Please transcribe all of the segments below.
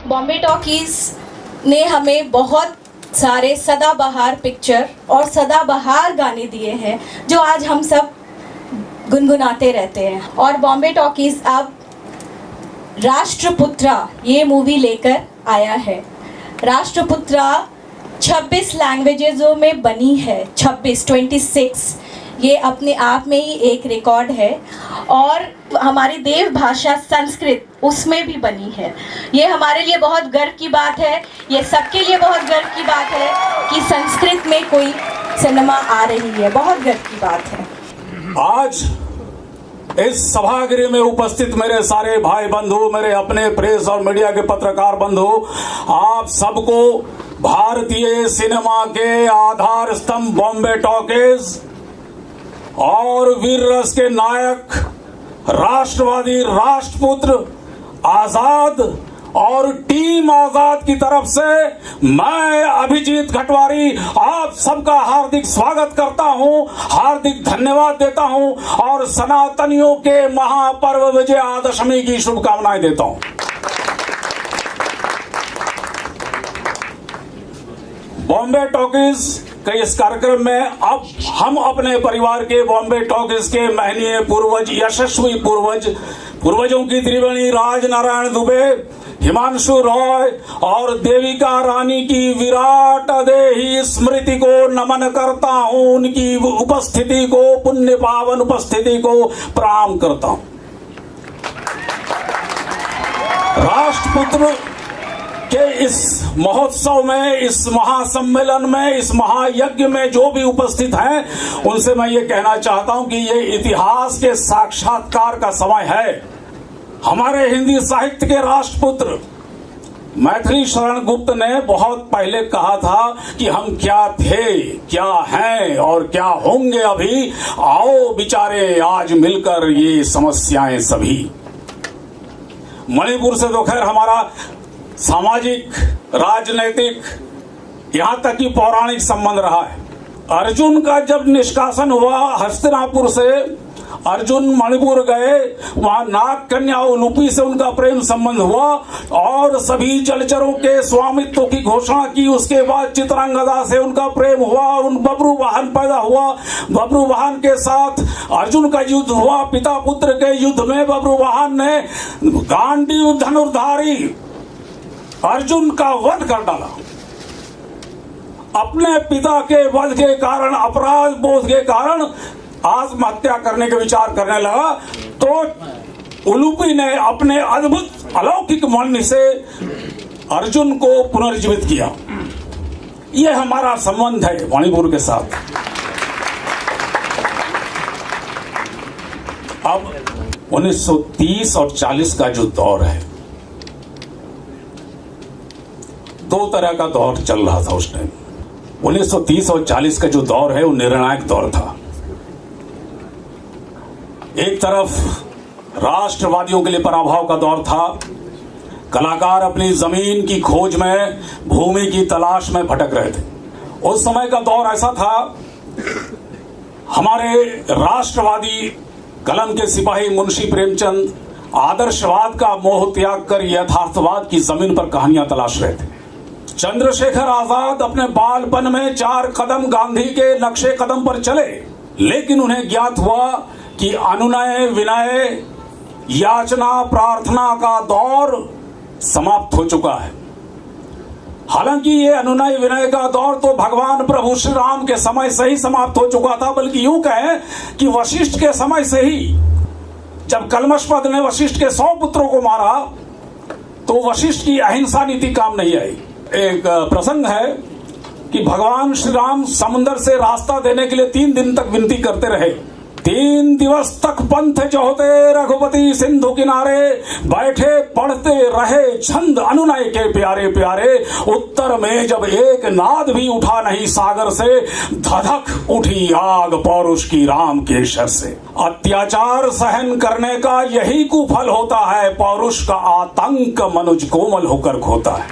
Bombay talkies ने हमें बहुत सारे सदाबहार पिक्चर और सदाबहार गाने दिए हैं जो आज हम सब गुनगुनाते रहते हैं। और बॉम्बे टॉकीज अब राष्ट्रपुत्रा ये मूवी लेकर आया है। राष्ट्रपुत्रा 26 लैंग्वेजेज़ों में बनी है। 26 ये अपने आप में ही एक रिकॉर्ड है। और हमारी देव भाषा संस्कृत उसमें भी बनी है। ये हमारे लिए बहुत गर्व की बात है। ये सबके लिए बहुत गर्व की बात है कि संस्कृत में कोई सिनेमा आ रही है। बहुत गर्व की बात है। आज इस सभागृह में उपस्थित मेरे सारे भाई बंधु, मेरे अपने प्रेस और मीडिया के पत्रकार बंधु, आप सबको भारतीय सिनेमा के आधार स्तंभ बॉम्बे टॉकीज और वीर रस के नायक राष्ट्रवादी राष्ट्रपुत्र आजाद और टीम आजाद की तरफ से मैं अभिजीत खटवारी आप सबका हार्दिक स्वागत करता हूं, हार्दिक धन्यवाद देता हूं और सनातनियों के महापर्व विजयादशमी की शुभकामनाएं देता हूं। बॉम्बे टॉकीज के इस कार्यक्रम में अब हम अपने परिवार के बॉम्बे टॉकीज के महनीय पूर्वज, यशस्वी पूर्वजों की त्रिवेणी राजनारायण दुबे, हिमांशु रॉय और देविका रानी की विराट देही स्मृति को नमन करता हूं। उनकी उपस्थिति को, पुण्य पावन उपस्थिति को प्रणाम करता हूं। राष्ट्रपुत्र के इस महोत्सव में, इस महासम्मेलन में, इस महायज्ञ में जो भी उपस्थित हैं उनसे मैं ये कहना चाहता हूं कि ये इतिहास के साक्षात्कार का समय है। हमारे हिंदी साहित्य के राष्ट्रपुत्र मैथिली शरण गुप्त ने बहुत पहले कहा था कि हम क्या थे, क्या हैं और क्या होंगे अभी, आओ विचारे आज मिलकर ये समस्याएं सभी। मणिपुर से तो खैर हमारा सामाजिक, राजनैतिक, यहां तक कि पौराणिक संबंध रहा है। अर्जुन का जब निष्कासन हुआ हस्तिनापुर से, अर्जुन मणिपुर गए, वहां नाग कन्या उलूपी से उनका प्रेम संबंध हुआ और सभी जलचरों के स्वामित्व की घोषणा की। उसके बाद चित्रांगदा से उनका प्रेम हुआ, उन बब्रू वाहन पैदा हुआ। बब्रू वाहन के साथ अर्जुन का युद्ध हुआ। पिता पुत्र के युद्ध में बब्रू वाहन ने गांडीव धनुर्धारी अर्जुन का वध कर डाला। अपने पिता के वध के कारण, अपराध बोध के कारण आत्महत्या करने के विचार करने लगा, तो उलूपी ने अपने अद्भुत अलौकिक मन से अर्जुन को पुनर्जीवित किया। यह हमारा संबंध है मणिपुर के साथ। अब 1930 और 40 का जो दौर है, दो तरह का दौर चल रहा था उस टाइम। 1930 और 40 का जो दौर है वो निर्णायक दौर था। एक तरफ राष्ट्रवादियों के लिए पराभव का दौर था। कलाकार अपनी जमीन की खोज में, भूमि की तलाश में भटक रहे थे। उस समय का दौर ऐसा था, हमारे राष्ट्रवादी कलम के सिपाही मुंशी प्रेमचंद आदर्शवाद का मोह त्याग कर यथार्थवाद की जमीन पर कहानियां तलाश रहे थे। चंद्रशेखर आजाद अपने बालपन में 4 कदम गांधी के नक्शे कदम पर चले, लेकिन उन्हें ज्ञात हुआ कि अनुनय, विनय, याचना, प्रार्थना का दौर समाप्त हो चुका है। हालांकि ये अनुनय विनय का दौर तो भगवान प्रभु श्री राम के समय से ही समाप्त हो चुका था, बल्कि यूं कहें कि वशिष्ठ के समय से ही। जब कलमशपद ने वशिष्ठ के 100 पुत्रों को मारा तो वशिष्ठ की अहिंसा नीति काम नहीं आई। एक प्रसंग है कि भगवान श्री राम समुद्र से रास्ता देने के लिए 3 दिन तक विनती करते रहे। 3 दिवस तक पंथ जोहते रघुपति सिंधु किनारे, बैठे पढ़ते रहे छंद अनुनय के प्यारे प्यारे। उत्तर में जब एक नाद भी उठा नहीं सागर से, धधक उठी आग पौरुष की राम के शर से। अत्याचार सहन करने का यही कुफल होता है, पौरुष का आतंक मनुज कोमल होकर खोता है।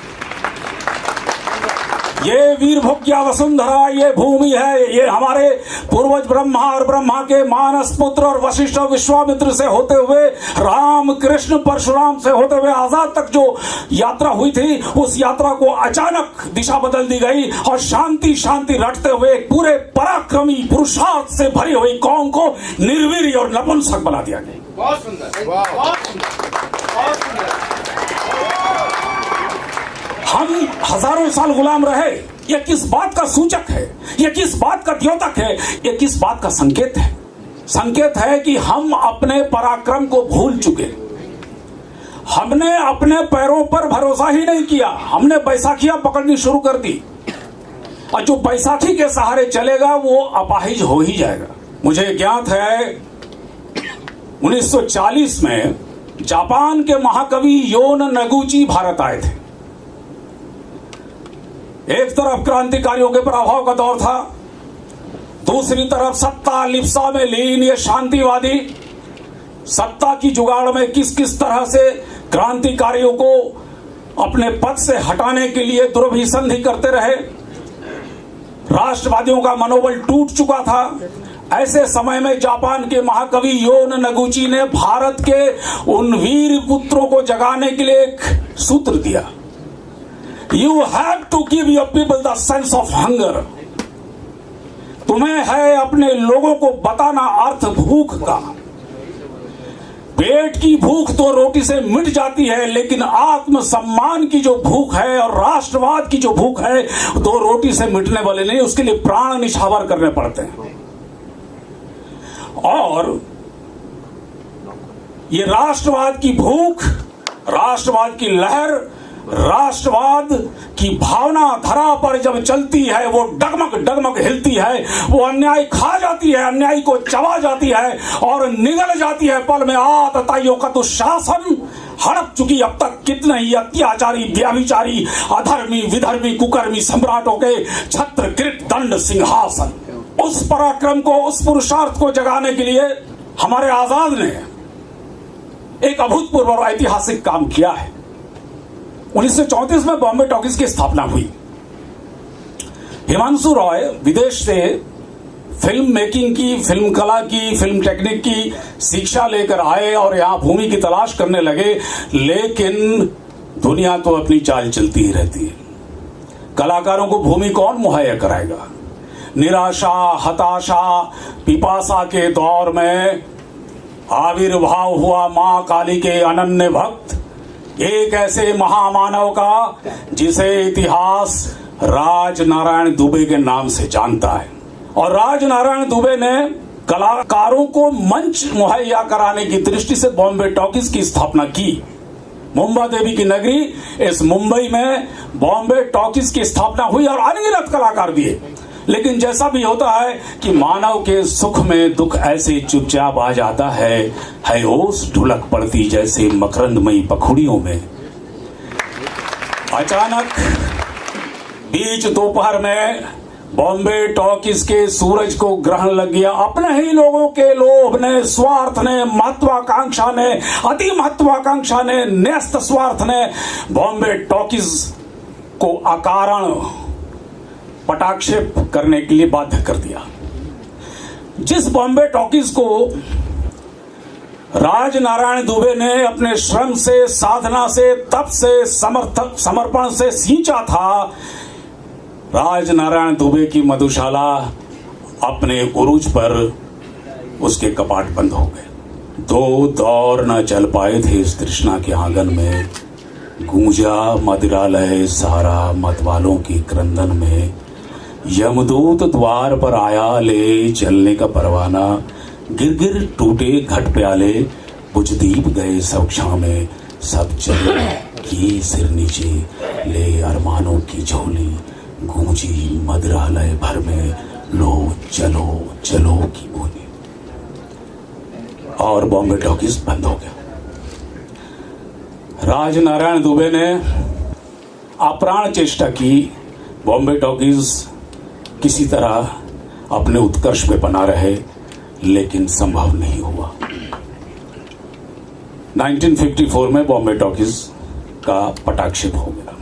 ये वीरभोग्या वसुंधरा, ये भूमि है, ये हमारे पूर्वज ब्रह्मा और ब्रह्मा के मानस पुत्र और वशिष्ठ और विश्वामित्र से होते हुए राम कृष्ण परशुराम से होते हुए आजाद तक जो यात्रा हुई थी, उस यात्रा को अचानक दिशा बदल दी गई और शांति शांति रटते हुए एक पूरे पराक्रमी पुरुषार्थ से भरी हुई कौम को निर्वीर और नपुंसक बना दिया गया। बहुत सुंदर, बहुत सुंदर, बहुत सुंदर। हम हजारों साल गुलाम रहे, यह किस बात का सूचक है, यह किस बात का द्योतक है, यह किस बात का संकेत है? संकेत है कि हम अपने पराक्रम को भूल चुके। हमने अपने पैरों पर भरोसा ही नहीं किया, हमने बैसाखियां पकड़नी शुरू कर दी और जो बैसाखी के सहारे चलेगा वो अपाहिज हो ही जाएगा। मुझे ज्ञात है 1940 में जापान के महाकवि योन नगुची भारत आए थे। एक तरफ क्रांतिकारियों के प्रभाव का दौर था, दूसरी तरफ सत्ता लिप्सा में लीन ये शांतिवादी सत्ता की जुगाड़ में किस किस तरह से क्रांतिकारियों को अपने पद से हटाने के लिए दुर्भिसंधि करते रहे। राष्ट्रवादियों का मनोबल टूट चुका था। ऐसे समय में जापान के महाकवि योन नगुची ने भारत के उन वीर पुत्रों को जगाने के लिए एक सूत्र दिया, you have to give your people the sense of hunger. तुम्हें है अपने लोगों को बताना अर्थ भूख का। पेट की भूख तो रोटी से मिट जाती है, लेकिन आत्म सम्मान की जो भूख है और राष्ट्रवाद की जो भूख है तो रोटी से मिटने वाले नहीं, उसके लिए प्राण निछावर करने पड़ते हैं। और ये राष्ट्रवाद की भूख, राष्ट्रवाद की लहर, राष्ट्रवाद की भावना धरा पर जब चलती है वो डगमग डगमग हिलती है, वो अन्याय खा जाती है, अन्याय को चबा जाती है और निगल जाती है पल में। आतताइयों का तो शासन हड़प चुकी अब तक कितने ही अत्याचारी, व्यभिचारी, अधर्मी, विधर्मी, कुकर्मी सम्राटों के छत्र कृत दंड सिंहासन। उस पराक्रम को, उस पुरुषार्थ को जगाने के लिए हमारे आजाद ने एक अभूतपूर्व और ऐतिहासिक काम किया है। 1934 में बॉम्बे टॉकीज की स्थापना हुई। हिमांशु रॉय विदेश से फिल्म मेकिंग की, फिल्म कला की, फिल्म टेक्निक की शिक्षा लेकर आए और यहां भूमि की तलाश करने लगे, लेकिन दुनिया तो अपनी चाल चलती ही रहती है। कलाकारों को भूमि कौन मुहैया कराएगा? निराशा, हताशा, पिपासा के दौर में आविर्भाव हुआ मां काली के अनन्य भक्त, एक ऐसे महामानव का जिसे इतिहास राजनारायण दुबे के नाम से जानता है। और राजनारायण दुबे ने कलाकारों को मंच मुहैया कराने की दृष्टि से बॉम्बे टॉकीज की स्थापना की। मुंबा देवी की नगरी इस मुंबई में बॉम्बे टॉकीज की स्थापना हुई और अनगिनत कलाकार दिए। लेकिन जैसा भी होता है कि मानव के सुख में दुख ऐसे चुपचाप आ जाता है ओस ढुलक पड़ती जैसे मकरंदमयी पखुड़ियों में। अचानक बीच दोपहर में बॉम्बे टॉकीज के सूरज को ग्रहण लग गया। अपने ही लोगों के लोभ ने, स्वार्थ ने, महत्वाकांक्षा ने, अति महत्वाकांक्षा ने, न्यस्त स्वार्थ ने बॉम्बे टॉकीज को अकारण पटाक्षेप करने के लिए बाध्य कर दिया। जिस बॉम्बे टॉकीज को राजनारायण दुबे ने अपने श्रम से, साधना से, तप से, समर्पण से सींचा था, राजनारायण दुबे की मधुशाला अपने उरूज पर उसके कपाट बंद हो गए। दो दौर न चल पाए थे इस तृष्णा के आंगन में, गूंजा मदिरालय सारा मतवालों की क्रंदन में। यमदूत द्वार पर आया ले चलने का परवाना, गिर गिर टूटे घट प्याले, बुझ दीप गए सब क्षण में। सब चले किए सिर नीचे, ले अरमानों की झोली, गूंजी मदिरालय भर में, लो चलो चलो की बोली। और बॉम्बे टॉकीज बंद हो गया। राजनारायण दुबे ने अप्राण चेष्टा की, बॉम्बे टॉकीज किसी तरह अपने उत्कर्ष पे बना रहे, लेकिन संभव नहीं हुआ। 1954 में बॉम्बे टॉकीज का पटाक्षेप हो गया।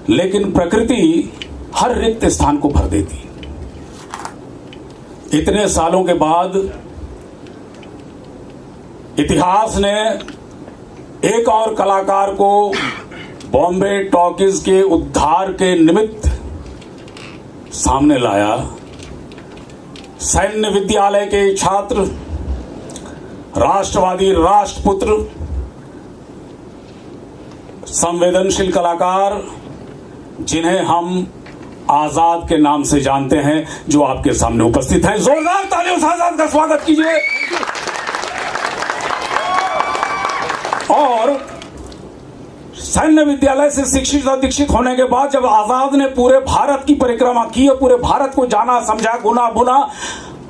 लेकिन प्रकृति हर रिक्त स्थान को भर देती। इतने सालों के बाद इतिहास ने एक और कलाकार को बॉम्बे टॉकीज के उद्धार के निमित्त सामने लाया। सैन्य विद्यालय के छात्र, राष्ट्रवादी राष्ट्रपुत्र, संवेदनशील कलाकार, जिन्हें हम आजाद के नाम से जानते हैं, जो आपके सामने उपस्थित हैं। जोरदार तालियों से आजाद का स्वागत कीजिए। और सैन्य विद्यालय से शिक्षित और दीक्षित होने के बाद जब आजाद ने पूरे भारत की परिक्रमा की और पूरे भारत को जाना, समझा, गुना बुना,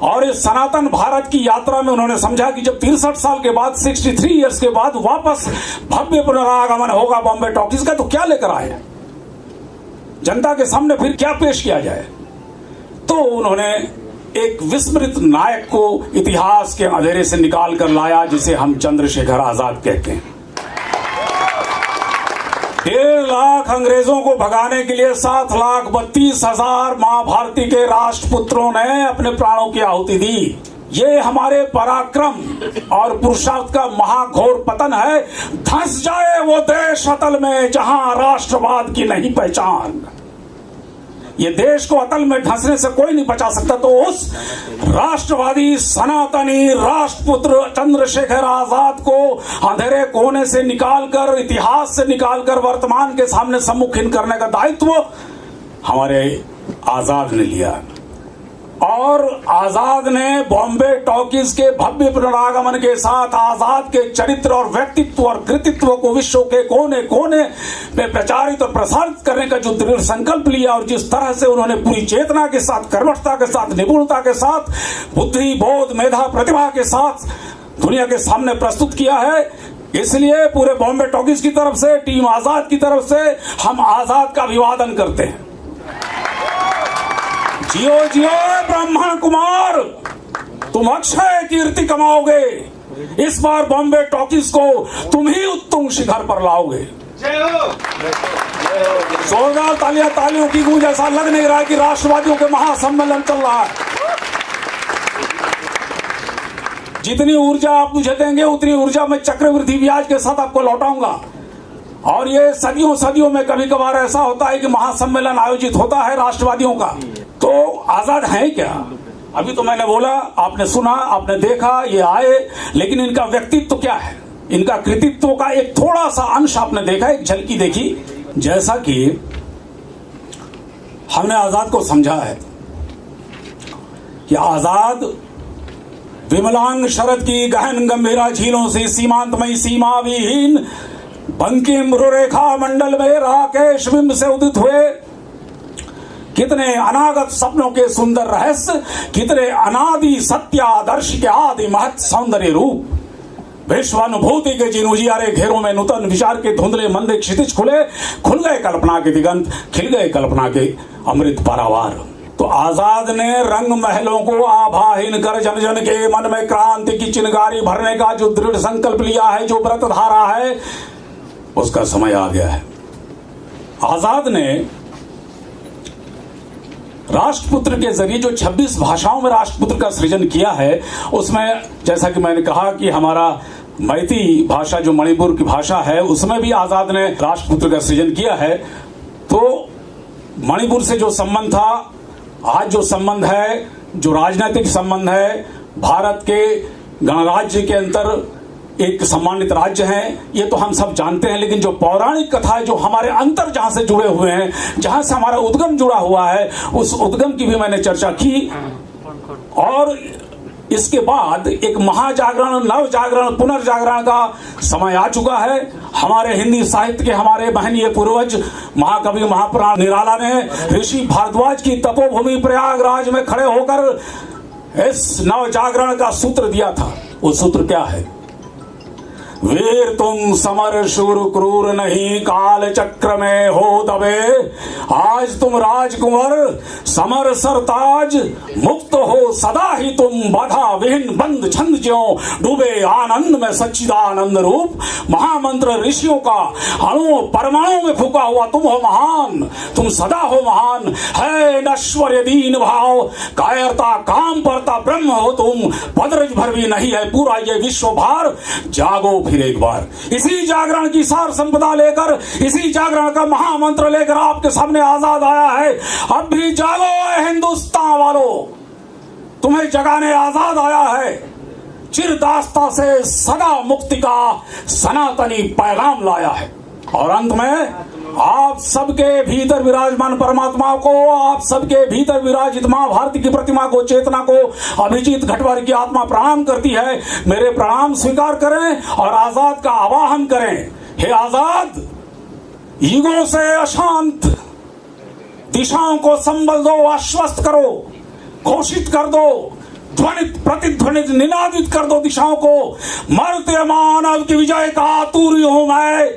और इस सनातन भारत की यात्रा में उन्होंने समझा कि जब 63 साल के बाद, 63 ईयर्स के बाद वापस भव्य पुनरागमन होगा बॉम्बे टॉकीज का, तो क्या लेकर आए, जनता के सामने फिर क्या पेश किया जाए। तो उन्होंने एक विस्मृत नायक को इतिहास के अंधेरे से निकाल कर लाया, जिसे हम चंद्रशेखर आजाद कहते हैं। 1.5 लाख अंग्रेजों को भगाने के लिए 7,32,000 मां भारती के राष्ट्रपुत्रों ने अपने प्राणों की आहुति दी। ये हमारे पराक्रम और पुरुषार्थ का महाघोर पतन है। धंस जाए वो देश अतल में जहां राष्ट्रवाद की नहीं पहचान। ये देश को अतल में धंसने से कोई नहीं बचा सकता। तो उस राष्ट्रवादी सनातनी राष्ट्रपुत्र चंद्रशेखर आजाद को अंधेरे कोने से निकालकर, इतिहास से निकालकर वर्तमान के सामने सम्मुखीन करने का दायित्व हमारे आजाद ने लिया। और आजाद ने बॉम्बे टॉकीज के भव्य पुनरागमन के साथ आजाद के चरित्र और व्यक्तित्व और कृतित्व को विश्व के कोने कोने में प्रचारित और प्रसारित करने का जो दृढ़ संकल्प लिया, और जिस तरह से उन्होंने पूरी चेतना के साथ, कर्मठता के साथ, निपुणता के साथ, बुद्धि, बोध, मेधा, प्रतिभा के साथ दुनिया के सामने प्रस्तुत किया है, इसलिए पूरे बॉम्बे टॉकीज की तरफ से, टीम आजाद की तरफ से हम आजाद का अभिवादन करते हैं। जियो जियो ब्राह्मण कुमार, तुम अक्षय कीर्ति कमाओगे। इस बार बॉम्बे टॉकीज को तुम ही उत्तुंग शिखर पर लाओगे। जोरदार तालियों की गूंज। ऐसा लग नहीं रहा है कि राष्ट्रवादियों के महासम्मेलन चल रहा है। जितनी ऊर्जा आप मुझे देंगे उतनी ऊर्जा मैं चक्रवृद्धि ब्याज के साथ आपको लौटाऊंगा। और ये सदियों में कभी कभार ऐसा होता है कि महासम्मेलन आयोजित होता है राष्ट्रवादियों का। तो आजाद है क्या? अभी तो मैंने बोला, आपने सुना, आपने देखा, ये आए, लेकिन इनका व्यक्तित्व क्या है, इनका कृतित्व का एक थोड़ा सा अंश आपने देखा, एक झलकी देखी। जैसा कि हमने आजाद को समझा है कि आजाद विमलांग शरद की गहन गंभीरा झीलों से सीमांतमयी सीमा विहीन बंकिम रुरेखा मंडल में राकेश बिंब से उदित हुए। कितने अनागत सपनों के सुंदर रहस्य, कितने अनादि सत्यादर्श के आदि महत् सौंदर्य रूप। विश्वानुभूति के जिन उजियारे घेरों में नूतन विचार के धुंधले मंदे क्षितिज खुल गए कल्पना के दिगंत, खिल गए कल्पना के अमृत पारावार। तो आजाद ने रंग महलों को आभाहीन कर जन जन के मन में क्रांति की चिनगारी भरने का जो दृढ़ संकल्प लिया है, जो व्रत धारा है, उसका समय आ गया है। आजाद ने राष्ट्रपुत्र के जरिए जो 26 भाषाओं में राष्ट्रपुत्र का सृजन किया है, उसमें जैसा कि मैंने कहा कि हमारा मैती भाषा जो मणिपुर की भाषा है, उसमें भी आजाद ने राष्ट्रपुत्र का सृजन किया है। तो मणिपुर से जो संबंध था, आज जो संबंध है, जो राजनीतिक संबंध है, भारत के गणराज्य के अंतर एक सम्मानित राज्य है, ये तो हम सब जानते हैं। लेकिन जो पौराणिक कथा है, जो हमारे अंतर जहां से जुड़े हुए हैं, जहां से हमारा उद्गम जुड़ा हुआ है, उस उद्गम की भी मैंने चर्चा की। और इसके बाद एक महाजागरण, नव जागरण, पुनर्जागरण का समय आ चुका है। हमारे हिंदी साहित्य के हमारे महनीय पूर्वज महाकवि महापुराण निराला ने ऋषि भारद्वाज की तपोभूमि प्रयागराज में खड़े होकर इस नव जागरण का सूत्र दिया था। वो सूत्र क्या है? वीर तुम समर शूर क्रूर नहीं, काल चक्र में हो दबे। आज तुम राजकुंवर समर सरताज, मुक्त हो सदा ही तुम, बाधा विहीन बंद छंद ज्यों डूबे आनंद में सच्चिदानंद रूप। महामंत्र ऋषियों का अणु परमाणु में फूका हुआ तुम हो महान, तुम सदा हो महान। है नश्वर दीन भाव, कायरता काम परता ब्रह्म हो तुम, पदरज भर भी नहीं है पूरा ये विश्व भार। जागो फिर एक बार, इसी जागरण की सार संपदा लेकर, इसी जागरण का महामंत्र लेकर आपके सामने आजाद आया है। अब भी जागो ऐ हिंदुस्तान वालों, तुम्हें जगाने आजाद आया है। चिरदास्ता से सदा मुक्ति का सनातनी पैगाम लाया है। और अंत में आप सबके भीतर विराजमान परमात्मा को, आप सबके भीतर विराजित मां भारती की प्रतिमा को, चेतना को अभिजीत घटवार की आत्मा प्रणाम करती है। मेरे प्रणाम स्वीकार करें और आजाद का आवाहन करें। हे आजाद, युगों से अशांत दिशाओं को संबल दो, आश्वस्त करो, घोषित कर दो, ध्वनित प्रतिध्वनित निनादित कर दो दिशाओं को। मरते मानव की विजय का आतुर्य हूं मैं,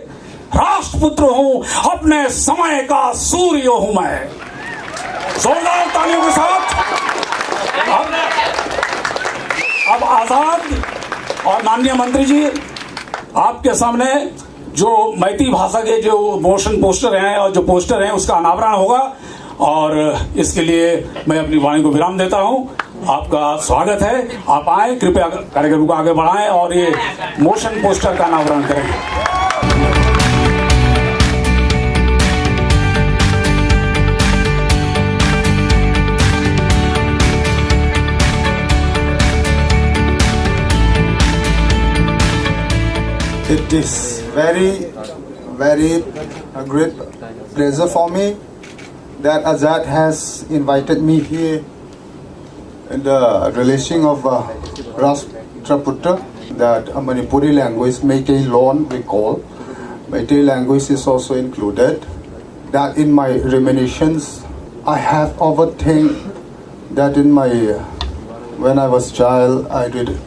राष्ट्रपुत्र हूं, अपने समय का सूर्य हूं मैं। जोरदार तालियों के साथ अब आजाद और माननीय मंत्री जी, आपके सामने जो मैती भाषा के जो मोशन पोस्टर हैं और जो पोस्टर हैं उसका अनावरण होगा। और इसके लिए मैं अपनी वाणी को विराम देता हूं। आपका स्वागत है, आप आए, कृपया कार्यक्रम को आगे बढ़ाएं और ये मोशन पोस्टर का अनावरण करें। It is very, very a great pleasure for me that Azad has invited me here in the releasing of Rashtraputra, that a Manipuri language, Meitei Lon we call. Meitei language is also included. That in my reminiscence, I have overthink that in my, when I was child, I read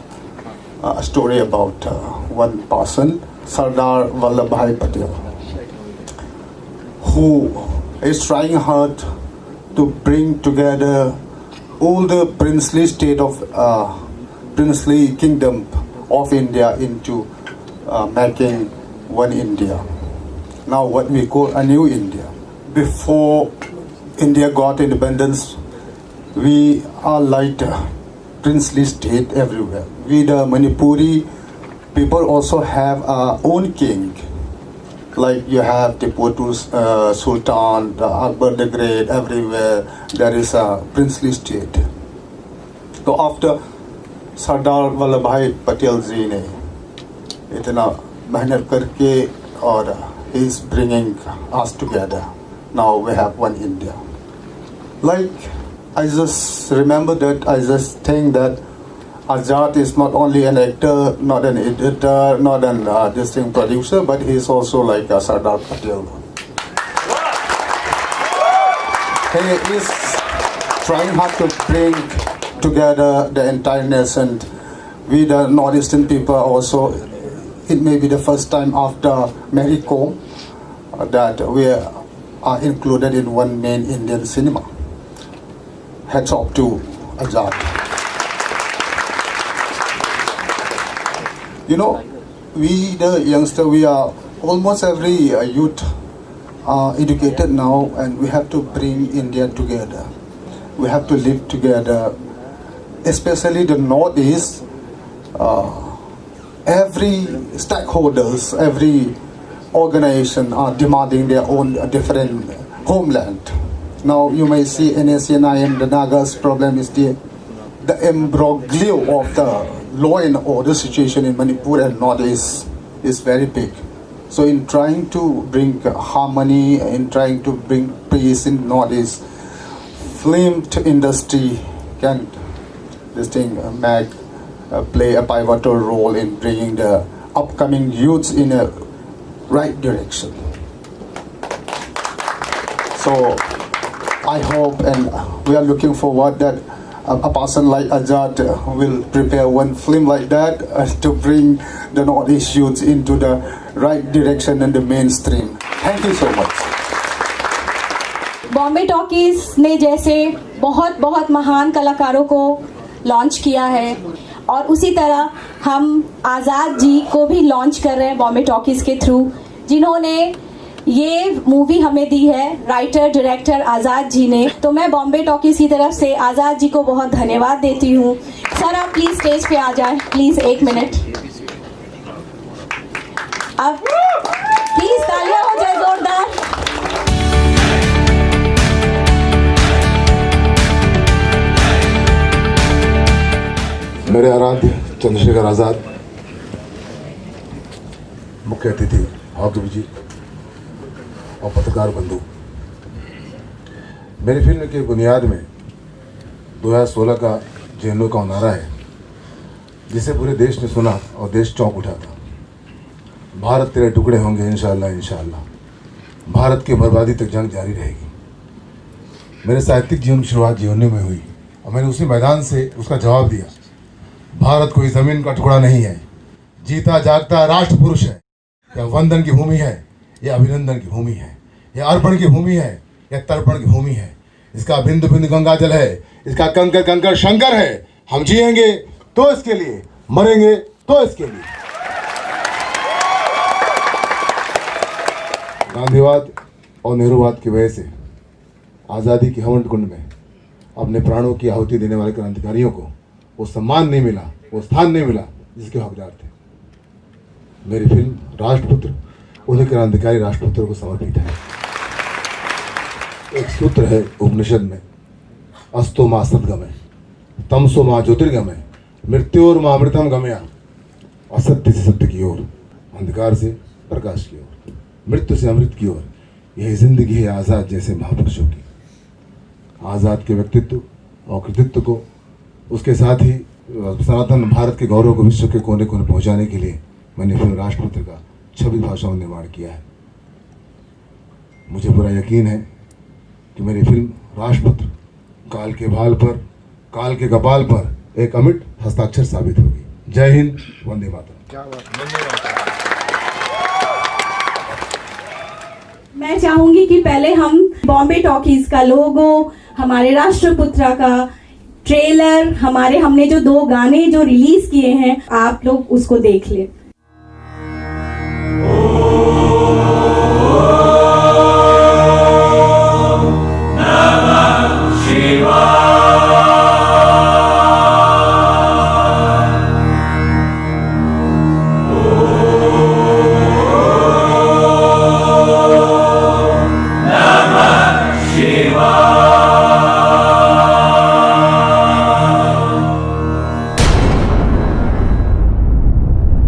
a story about one person, Sardar Vallabhbhai Patel, who is trying hard to bring together all the princely state of princely kingdom of India into making one India. Now what we call a new India. Before India got independence, we are like a princely state everywhere. We the Manipuri people also have our own king. Like you have Tipu Sultan, the Akbar the Great, everywhere there is a princely state. So after Sardar Vallabhbhai Patel ji ने इतना मेहनत करके और he is bringing us together. Now we have one India. Like I just remember that, I just think that Azad is not only an actor, not an editor, not an distinct producer, but he is also like a Sardar Patel. He is trying hard to bring together the entire nation. We the Northeastern people also, it may be the first time after Mary Kom that we are included in one main Indian cinema. Hats off to Azad. You know, we the youngster, we are almost every youth are educated now, and we have to bring India together. We have to live together, especially the Northeast. Every stakeholders, every organization are demanding their own different homeland. Now you may see NSCNI and the Nagas problem is the imbroglio of the law and order situation in Manipur and Northeast is very big. So in trying to bring harmony, in trying to bring peace in Northeast, film industry can play a pivotal role in bringing the upcoming youths in a right direction. So I hope and we are looking forward that a person like Azad will prepare one film like that to bring the Northeast youths into the right direction and the mainstream. Thank you so much. Bombay talkies ने जैसे बहुत बहुत महान कलाकारों को launch किया है और उसी तरह हम आज़ाद जी को भी लॉन्च कर रहे हैं बॉम्बे टॉकीज के थ्रू, जिन्होंने ये मूवी हमें दी है, राइटर डायरेक्टर आज़ाद जी ने। तो मैं बॉम्बे टॉकीज की तरफ से आज़ाद जी को बहुत धन्यवाद देती हूँ। सर आप प्लीज स्टेज पे आ जाए, प्लीज 1 मिनट। अब प्लीज तालियां हो जाए जोरदार। मेरे आराध्य चंद्रशेखर आज़ाद, मुख्य अतिथि हाउस जी और पत्रकार बंधु, मेरी फिल्म की बुनियाद में 2016 का JNU का नारा है, जिसे पूरे देश ने सुना और देश चौंक उठा था। भारत तेरे टुकड़े होंगे इंशाअल्लाह इंशाअल्लाह, भारत की बर्बादी तक जंग जारी रहेगी। मेरे साहित्यिक जीवन की शुरुआत JNU में हुई और मैंने उसी मैदान से उसका जवाब दिया। भारत कोई ज़मीन का टुकड़ा नहीं है, जीता जागता राष्ट्र पुरुष है। यह वंदन की भूमि है, यह अभिनंदन की भूमि है, यह अर्पण की भूमि है, यह तर्पण की भूमि है। इसका बिंदु बिंदु गंगा जल है, इसका कंकर कंकर शंकर है। हम जिएंगे तो इसके लिए, मरेंगे तो इसके लिए। गांधीवाद और नेहरूवाद की वजह से आज़ादी के हवन कुंड में अपने प्राणों की आहुति देने वाले क्रांतिकारियों को वो सम्मान नहीं मिला, वो स्थान नहीं मिला जिसके हकदार थे। मेरी फिल्म राष्ट्रपुत्र उन्हीं क्रांतिकारी राष्ट्रपुत्रों को समर्पित है। एक सूत्र है उपनिषद में, अस्तो मां सद्गमय, तमसो मां ज्योतिर्गमय, मृत्योर मां अमृतम गमया। असत्य से सत्य की ओर, अंधकार से प्रकाश की ओर, मृत्यु से अमृत की ओर, यही जिंदगी है आज़ाद जैसे महापुरुषों की। आज़ाद के व्यक्तित्व और कृतित्व को, उसके साथ ही सनातन भारत के गौरव को विश्व के कोने कोने पहुंचाने के लिए मैंने फिल्म राष्ट्रपुत्र का 26 भाषाओं में निर्माण किया है। मुझे पूरा यकीन है कि मेरी फिल्म राष्ट्रपुत्र काल के भाल पर, काल के कपाल पर एक अमिट हस्ताक्षर साबित होगी। जय हिंद, वंदे मातरम। मैं चाहूंगी कि पहले हम बॉम्बे टॉकीज का लोगो, हमारे राष्ट्रपुत्र का ट्रेलर, हमने जो 2 गाने जो रिलीज किए हैं, आप लोग उसको देख लें।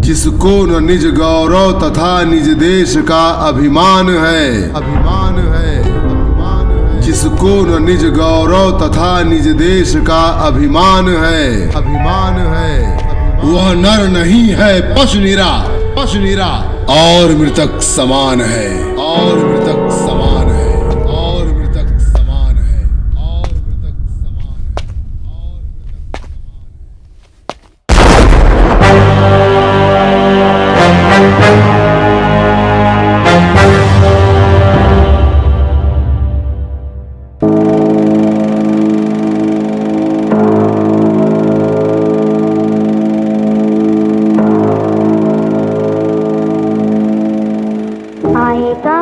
जिसको न निज गौरव तथा निज देश का अभिमान है, अभिमान है, अभिमान है। जिसको न निज गौरव तथा निज देश का अभिमान है, अभिमान है। वह नर नहीं है पशु निरा, पशु निरा, और मृतक समान है, और मृतक समान है, और मृतक समान है, और मृतक समान है, और मृतक आएगा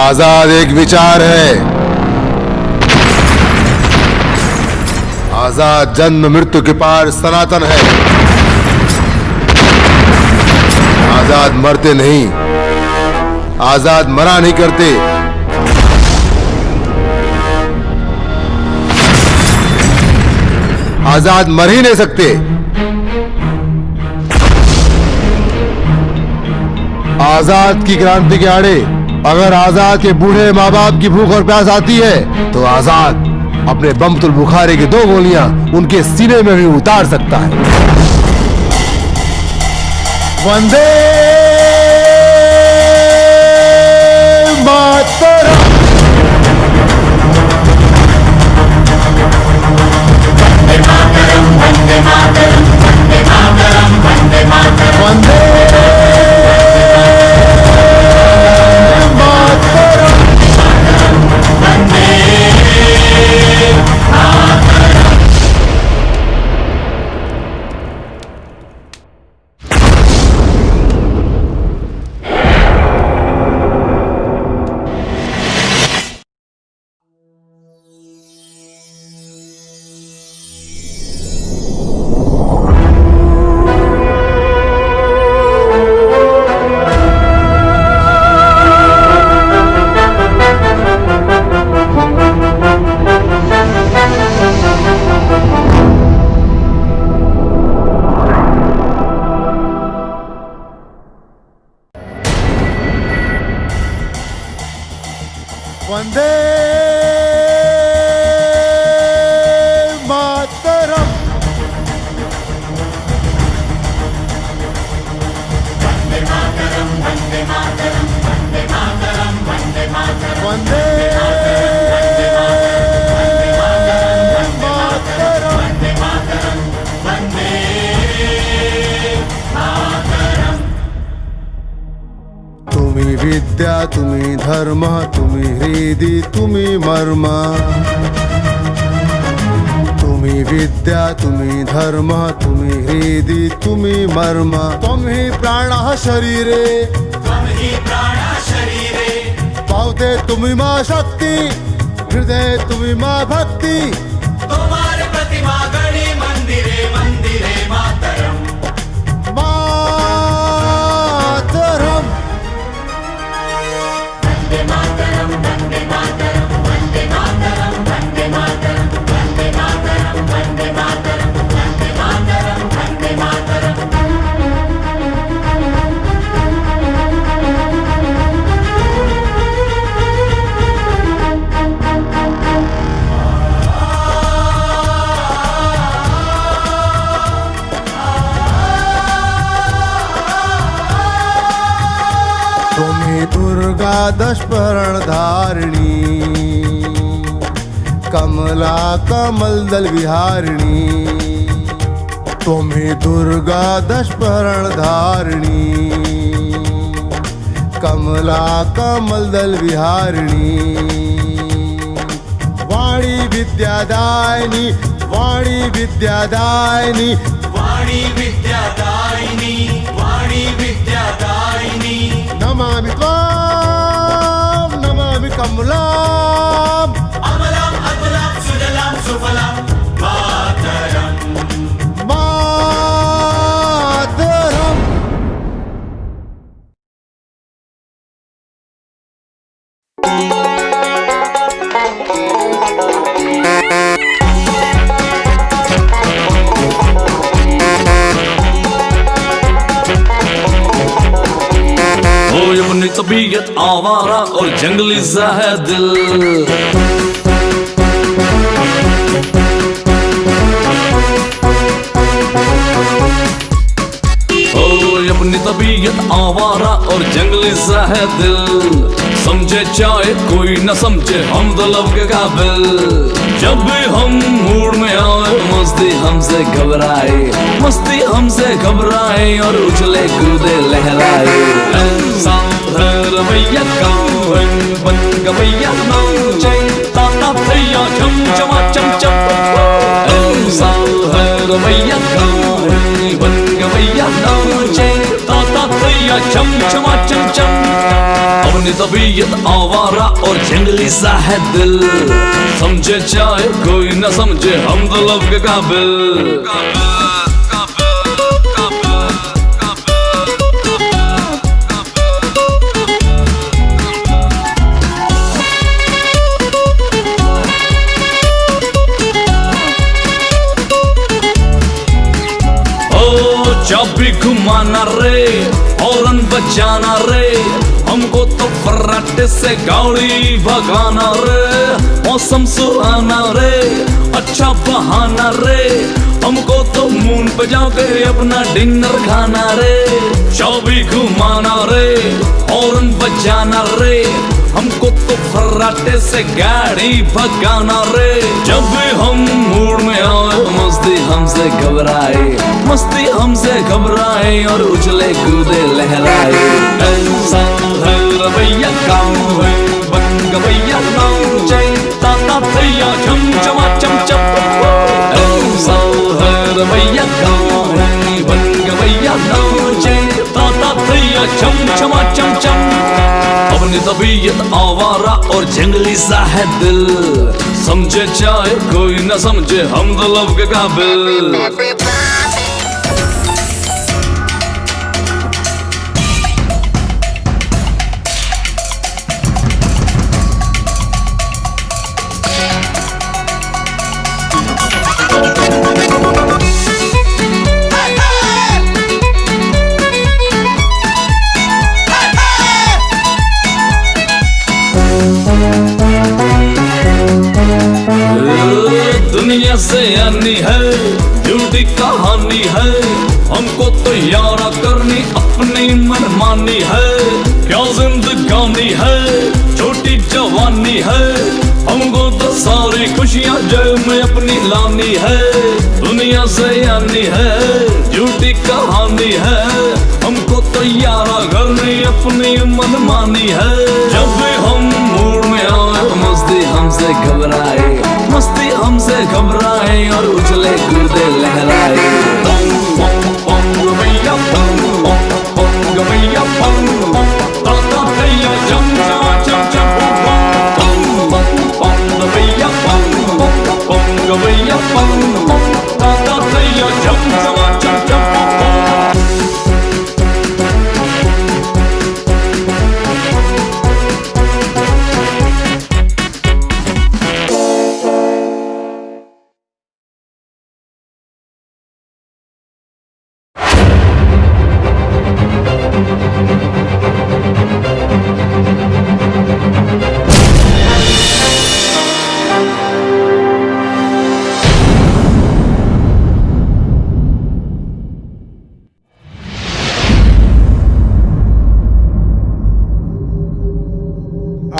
आजाद एक विचार है, आजाद जन्म मृत्यु के पार सनातन है। आजाद मरते नहीं, आजाद मरा नहीं करते। आजाद मर ही नहीं सकते। आजाद की क्रांति के आड़े अगर आजाद के बूढ़े माँ बाप की भूख और प्यास आती है तो आजाद अपने बमतुल बुखारे की 2 गोलियां उनके सीने में भी उतार सकता है। वंदे मातरम। वंदे मातरम, वंदे मातरम, वंदे मातरम, वंदे वंदे मातरम। वंदे मातरम, वंदे मातरम, वंदे मातरम, वंदे मातरम, वंदे विद्या तुम्ही धर्म तुम्ही हृदि तुम्ही मर्म। तुम्ही विद्या तुम्ही धर्म तुम्ही हृदि तुम्ही मर्म। त्वं हि प्राणः शरीरे, त्वं हि प्राणः शरीरे। पावते तुम्ही मा शक्ति, हृदय तुम्ही मा भक्ति। तुम्हारे प्रतिमा गणी मंदिरे मंदिरे मातरम, मातरम। वंदे मातरम, वंदे मातरम, वंदे मातरम, वंदे मातरम, वंदे मातरम, वंदे मातरम, वंदे मातरम, वंदे मातरम। तुम्ही दुर्गा दशपर्ण धारिणी, कमला कमल दल विहारिणी। तुम्ही दुर्गा दशपर्ण धारिणी, कमला कमल दल विहारिणी। वाणी विद्यादायिनी, वाणी विद्यादायिनी, वाणी विद्यादायिनी, वाणी विद्यादायिनी। नमामि त्वां, नमामि कमलाम्, अमलाम् अतुलाम् सुजलाम् सुफलाम् मातरम्, मातरम्। अपनी तबीयत आवारा और जंगली सा है दिल। अपनी तबीयत आवारा और जंगली सा है दिल। समझे चाहे कोई न समझे हम तो लब के काबिल। जब भी हम मूड में आए मस्ती हमसे घबराए, मस्ती हमसे घबराए और उछले कूदे लहराए। रवैया कावन बन गवैया नाचे ताता थैया चम चमा चम चम। रवैया कावन बन गवैया नाचे ताता थैया चम चमा चम चम। अब अपनी तबीयत आवारा और जंगली सा है दिल, समझे चाहे कोई न समझे हम तो लब के काबिल। चाबी घुमाना रे, हॉर्न बजाना रे, हमको तो फर्राटे से गाड़ी भगाना रे। मौसम सुहाना रे, अच्छा बहाना रे, हमको तो मून पे जाके अपना डिनर खाना रे। चाबी घुमाना रे, हॉर्न बजाना रे, हमको तो फर्राटे से गाड़ी भगाना रे। जब भी हम मूड में आए मस्ती हमसे घबराए, मस्ती हमसे घबराए और उछले कूदे लहराए। ऐसा है रवैया काम है बन गवैया नाम चाहिए ताता भैया झम चमा चम चम। ऐसा है रवैया काम है बन गवैया नाम चाहिए ताता भैया झम चमा चम चम। अपनी तबीयत आवारा और जंगली सा है दिल, समझे चाहे कोई न समझे हम तो लब के काबिल। दुनिया से आनी है झूठी कहानी है, हमको तो यारा करनी अपनी मनमानी है। क्या जिंदगानी है छोटी जवानी है, हमको तो सारी खुशियां जेब में अपनी लानी है। दुनिया से आनी है झूठी कहानी है, हमको तो यारा करनी अपनी मनमानी है। जब भी हम मूड में आए मस्ती हमसे घबराए, मस्ती हमसे घबराए और उछले कूदे लहराए। गवैया गवैया ताता भैया जम चमा चम चम। गवैया गवैया ताता भैया जम चमा चम चम।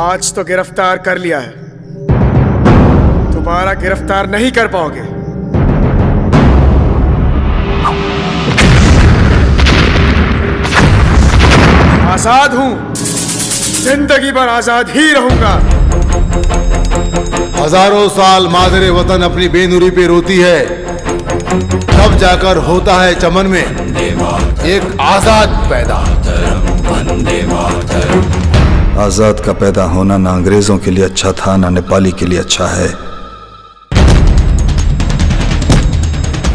आज तो गिरफ्तार कर लिया है, दोबारा गिरफ्तार नहीं कर पाओगे। आजाद हूं, जिंदगी भर आजाद ही रहूंगा। हजारों साल मादरे वतन अपनी बेनुरी पे रोती है, तब जाकर होता है चमन में एक आजाद पैदा। आजाद का पैदा होना ना अंग्रेजों के लिए अच्छा था ना नेपाली के लिए अच्छा है।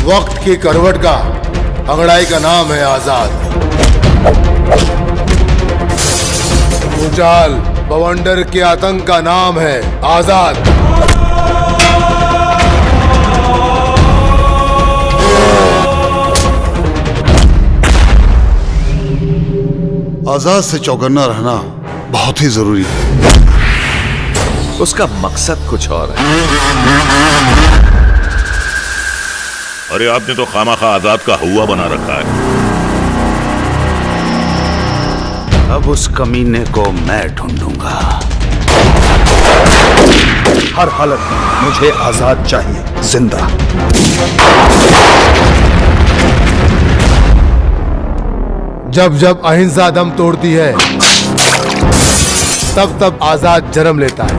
वक्त की करवट का अंगड़ाई का नाम है आजाद। भूचाल बवंडर के आतंक का नाम है आजाद। आजाद से चौकन्ना रहना बहुत ही जरूरी है। उसका मकसद कुछ और है। अरे आपने तो खामाखा आजाद का हुआ बना रखा है। अब उस कमीने को मैं ढूंढूंगा। हर हालत में मुझे आजाद चाहिए, जिंदा। जब जब अहिंसा दम तोड़ती है तब तब आजाद जन्म लेता है।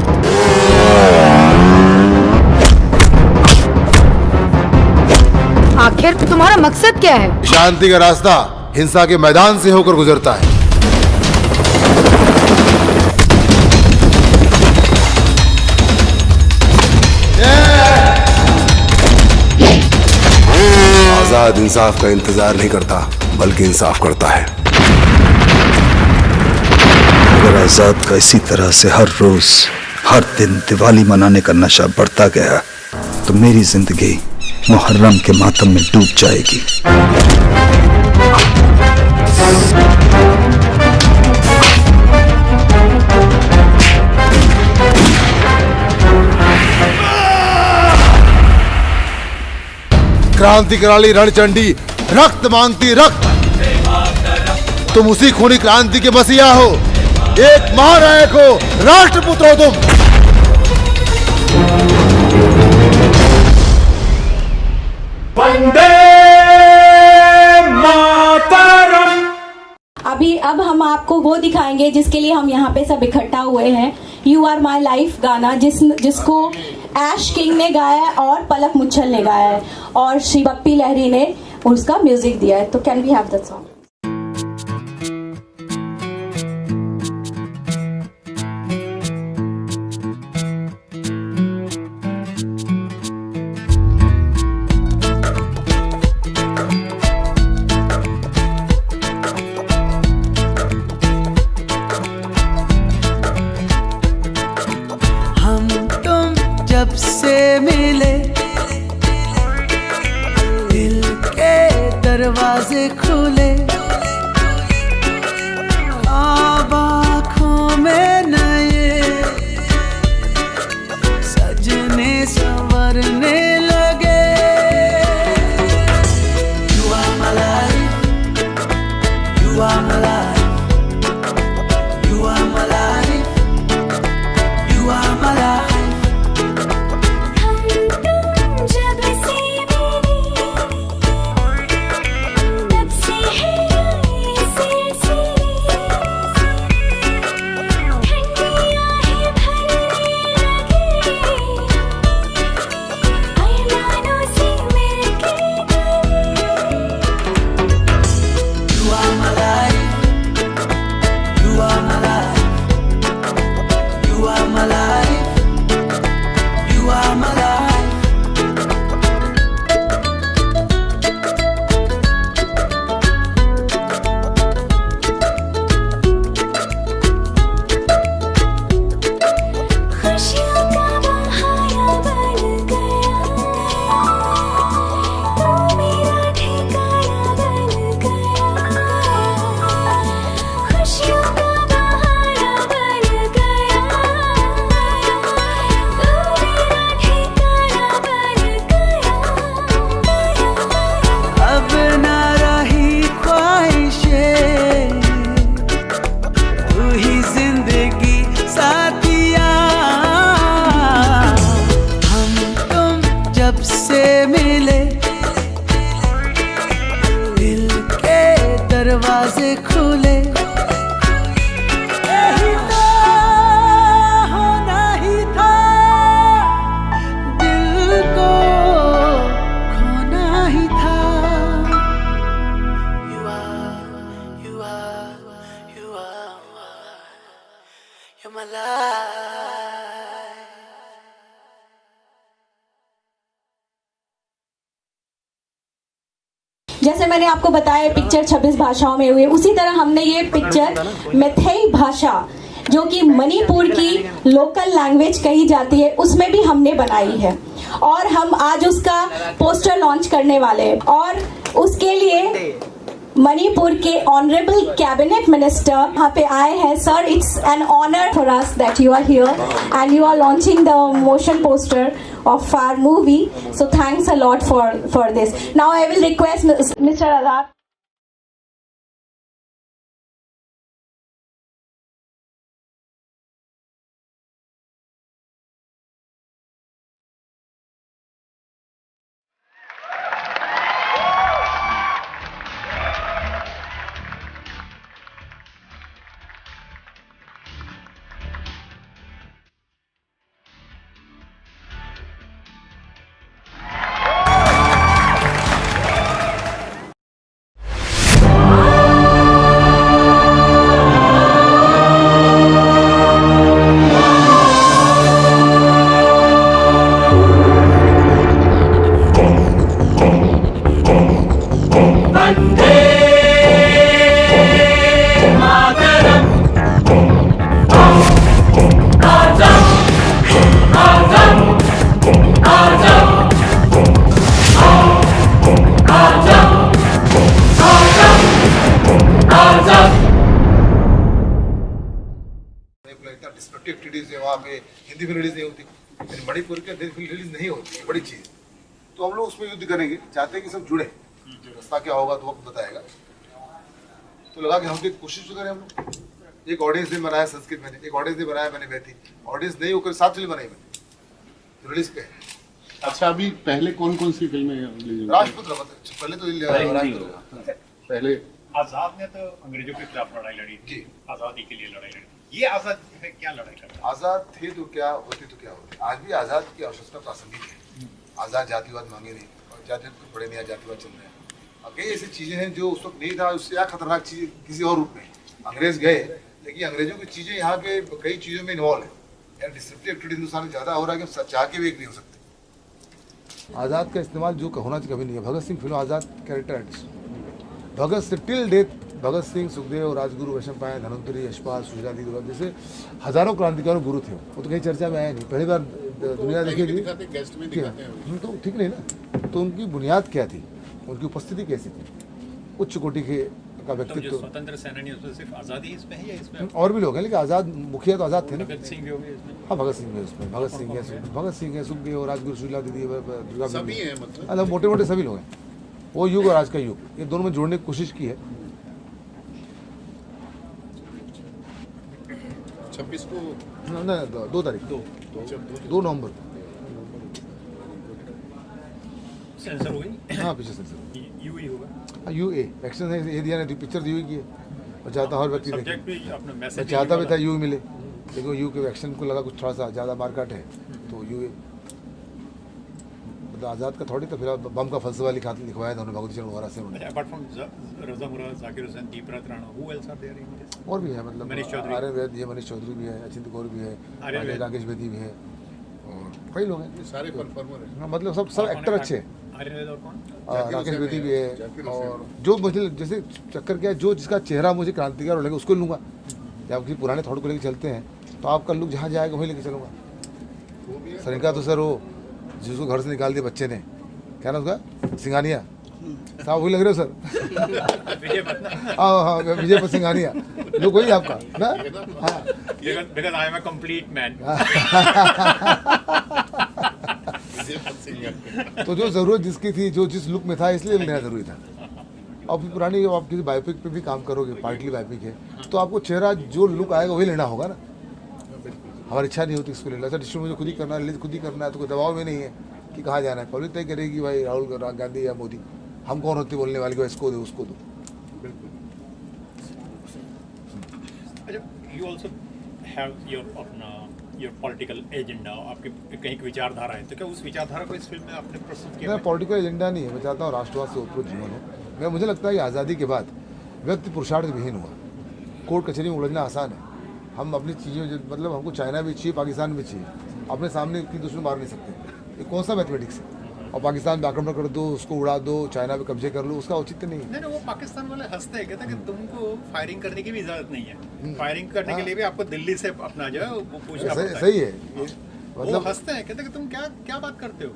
आखिर तुम्हारा मकसद क्या है? शांति का रास्ता हिंसा के मैदान से होकर गुजरता है। आजाद इंसाफ का इंतजार नहीं करता बल्कि इंसाफ करता है। अगर आजाद का इसी तरह से हर रोज हर दिन दिवाली मनाने का नशा बढ़ता गया तो मेरी जिंदगी मुहर्रम के मातम में डूब जाएगी। क्रांति कराली रणचंडी रक्त मांगती रक्त। तुम उसी खूनी क्रांति के मसीहा हो, एक महानायक हो, राष्ट्रपुत्र हो तुम। वंदे मातरम। अब हम आपको वो दिखाएंगे जिसके लिए हम यहाँ पे सब इकट्ठा हुए हैं। यू आर माई लाइफ गाना जिसको ऐश किंग ने गाया है और पलक मुच्छल ने गाया है और श्री बप्पी लहरी ने उसका म्यूजिक दिया है। तो can we have that song? जब से मिले दिल के दरवाजे खुले, ख्वाब आँखों में नए सजने संवरने लगे। You are my life, you are my life, you are my life, you are my life। जब से मिले दिल के दरवाजे खुले, यही तो होना ही था, दिल को खोना ही था। You are my life। जैसे मैंने आपको बताया पिक्चर 26 भाषाओं में हुई, उसी तरह हमने ये पिक्चर मैथई भाषा जो कि मणिपुर की लोकल लैंग्वेज कही जाती है उसमें भी हमने बनाई है और हम आज उसका पोस्टर लॉन्च करने वाले हैं। और उसके लिए मणिपुर के ऑनरेबल कैबिनेट मिनिस्टर यहाँ पे आए हैं। Sir, it's an honour for us that you are here and you are launching the motion poster of our movie, so thanks a lot for this. Now I will request Mr. Azad वहाँ पे Hindi film release नहीं होती, लेकिन मणिपुर की Hindi film release नहीं होती, बड़ी चीज़। तो हम लोग उसमें युद्ध करेंगे, चाहते हैं कि सब जुड़े, रास्ता क्या होगा तो वक्त बताएगा। तो लगा कि हम भी कोशिश तो करें हम लोग। एक ऑडियंस ने बनाया संस्कृत मैंने, एक ऑडियंस ने बनाया मैंने मैथी, ऑडियंस नहीं होकर 7 फिल्म बनाई मैंने, रिलीज पे। अच्छा, अभी पहले कौन कौन सी फिल्में? राजपुत्र, मतलब पहले तो राजपुत्र, पहले आजाद ने तो अंग्रेजों के खिलाफ लड़ाई लड़ी थी, आजादी के लिए लड़ाई लड़ी। ये आजाद है क्या लड़ाई कर रहा है? आजाद थे तो क्या होती तो क्या होती। आज भी आजाद की आवश्यकता प्रासंगिक है। आजाद जातिवाद मांगे नहीं, और जातिवाद को पड़े नहीं, जातिवाद चल रहे हैं। कई ऐसी चीजें हैं जो उस वक्त नहीं था, उससे क्या खतरनाक चीज किसी और रूप में। अंग्रेज गए, लेकिन अंग्रेजों की चीजें यहाँ पे कई चीजों में इन्वॉल्व है। यार डिस्ट्रप्टिव एक्टिविटी हिंदुस्तान में ज्यादा हो रहा है कि चाह के भी एक नहीं हो सकते। आज़ाद का इस्तेमाल जो होना चाहिए कभी नहीं है। भगत सिंह फिल्म आज़ाद कैरेक्टर आर्टिस्ट, भगत से टिल डेथ, भगत सिंह, सुखदेव, राजगुरु, वैशंपायन, धनवंतरी, यशपाल, सुजाति, जैसे हजारों क्रांतिकारों गुरु थे। वो तो कहीं चर्चा में आया नहीं, पहली बार दुनिया देखेगी तो ठीक नहीं ना। तो उनकी बुनियाद क्या थी, उनकी उपस्थिति कैसी थी, उच्च कोटि के का व्यक्तित्व। स्वतंत्र सेनानी उसमें सिर्फ आजादी इसमें है या इसमें और भी लोग हैं, लेकिन आज़ाद मुखिया तो आज़ाद थे ना। भगत सिंह भी हो गए इसमें? हाँ, भगत सिंह है उसमें, भगत सिंह है, सुखदेव, राजगुरु, सुशीला दीदी, दुर्गा, सभी हैं मतलब। मतलब मोटे मोटे सभी लोग हैं। वो युग और आज का युग, ये दोनों में जोड़ने की कोशिश की है। 26 को नहीं, 2 तारीख, 2 नवंबर सेंसर हो गई। हाँ, पीछे सेंसर यूए होगा। यूए एक्शन है, ये दिया नहीं, पिक्चर यूए की है। मैं चाहता हर व्यक्ति देखे, भी अपना मैसेज मैं चाहता भी था यू मिले, लेकिन यू के एक्शन को लगा कुछ थोड़ा सा ज़्यादा मार्केट है, तो यूए मतलब आज़ाद का थोड़ी। तो फिर बम का फलसफा लिखवाया था उन्होंने, भगवती चरण वगैरह से उन्होंने। Apart from Raza Murad, Zakir Hussain, Deepraj Rana, who else are there in this? और भी है, मतलब मनीष चौधरी, आर्यन वैद भी है, मनीष चौधरी भी है, अचिंत गौर भी है, राकेश बेदी भी है, और कई लोग हैं। सारे परफॉर्मर हैं, मतलब सब एक्टर अच्छे हैं। आर्यन वैद और कौन? राकेश बेदी भी है। और जो मुझे जैसे चक्कर क्या है, जो जिसका चेहरा मुझे क्रांतिकार लगेगा उसको लूँगा। जब किसी पुराने थॉट को लेकर चलते हैं तो आपका लुक जहाँ जाएगा वहीं लेके चलूँगा। सरिका तो सर वो जिसको घर से निकाल दिया बच्चे ने, क्या ना उसका, सिंघानिया साहब, वही लग रहे हो सर। हाँ, विजय पर सिंघानिया लुक वही आपका ना। हाँ, because I am a complete man। तो जो ज़रूरत जिसकी थी, जो जिस लुक में था, इसलिए लेना ज़रूरी था। अब पुरानी आप किसी बायोपिक पे भी काम करोगे, पार्टली बायोपिक है, तो आपको चेहरा जो लुक आएगा वही लेना होगा ना। हमारी इच्छा नहीं होती इसको लेना, सर डिस्ट्रीब्यूट मुझे खुद ही करना है, रिलीज खुद ही करना है, तो कोई दबाव में नहीं है कि कहाँ जाना है। पब्लिक तय करेगी भाई राहुल गांधी या मोदी, हम कौन होते बोलने वाले को, इसको दो उसको दो। अच्छा, you also have your political agenda, आपके कहीं की विचारधारा है, तो क्या उस विचारधारा को इस फिल्म में आपने प्रस्तुत किया? मेरा पॉलिटिकल एजेंडा नहीं है, मैं चाहता हूँ राष्ट्रवाद से ऊपर जीवन हो। मुझे लगता है कि आज़ादी के बाद व्यक्ति पुरुषार्थ विहीन हुआ, कोर्ट कचहरी में उलझना आसान है। हम अपनी चीज़ें, मतलब हमको चाइना भी चाहिए, पाकिस्तान भी चाहिए, अपने सामने की दुश्मन मार नहीं सकते। ये कौन सा मैथमेटिक्स है? और पाकिस्तान पे आक्रमण कर दो, उसको उड़ा दो, चाइना पे कब्जे कर लो, उसका औचित्य नहीं है। नहीं, वो पाकिस्तान वाले हंसते हैं, कहते हैं कि तुमको फायरिंग करने की भी इजाजत नहीं है। फायरिंग करने के लिए भी आपको दिल्ली से अपना जो है वो पूछना पड़ता है। सही है, मतलब वो हंसते हैं, कहते हैं कि तुम क्या बात करते हो।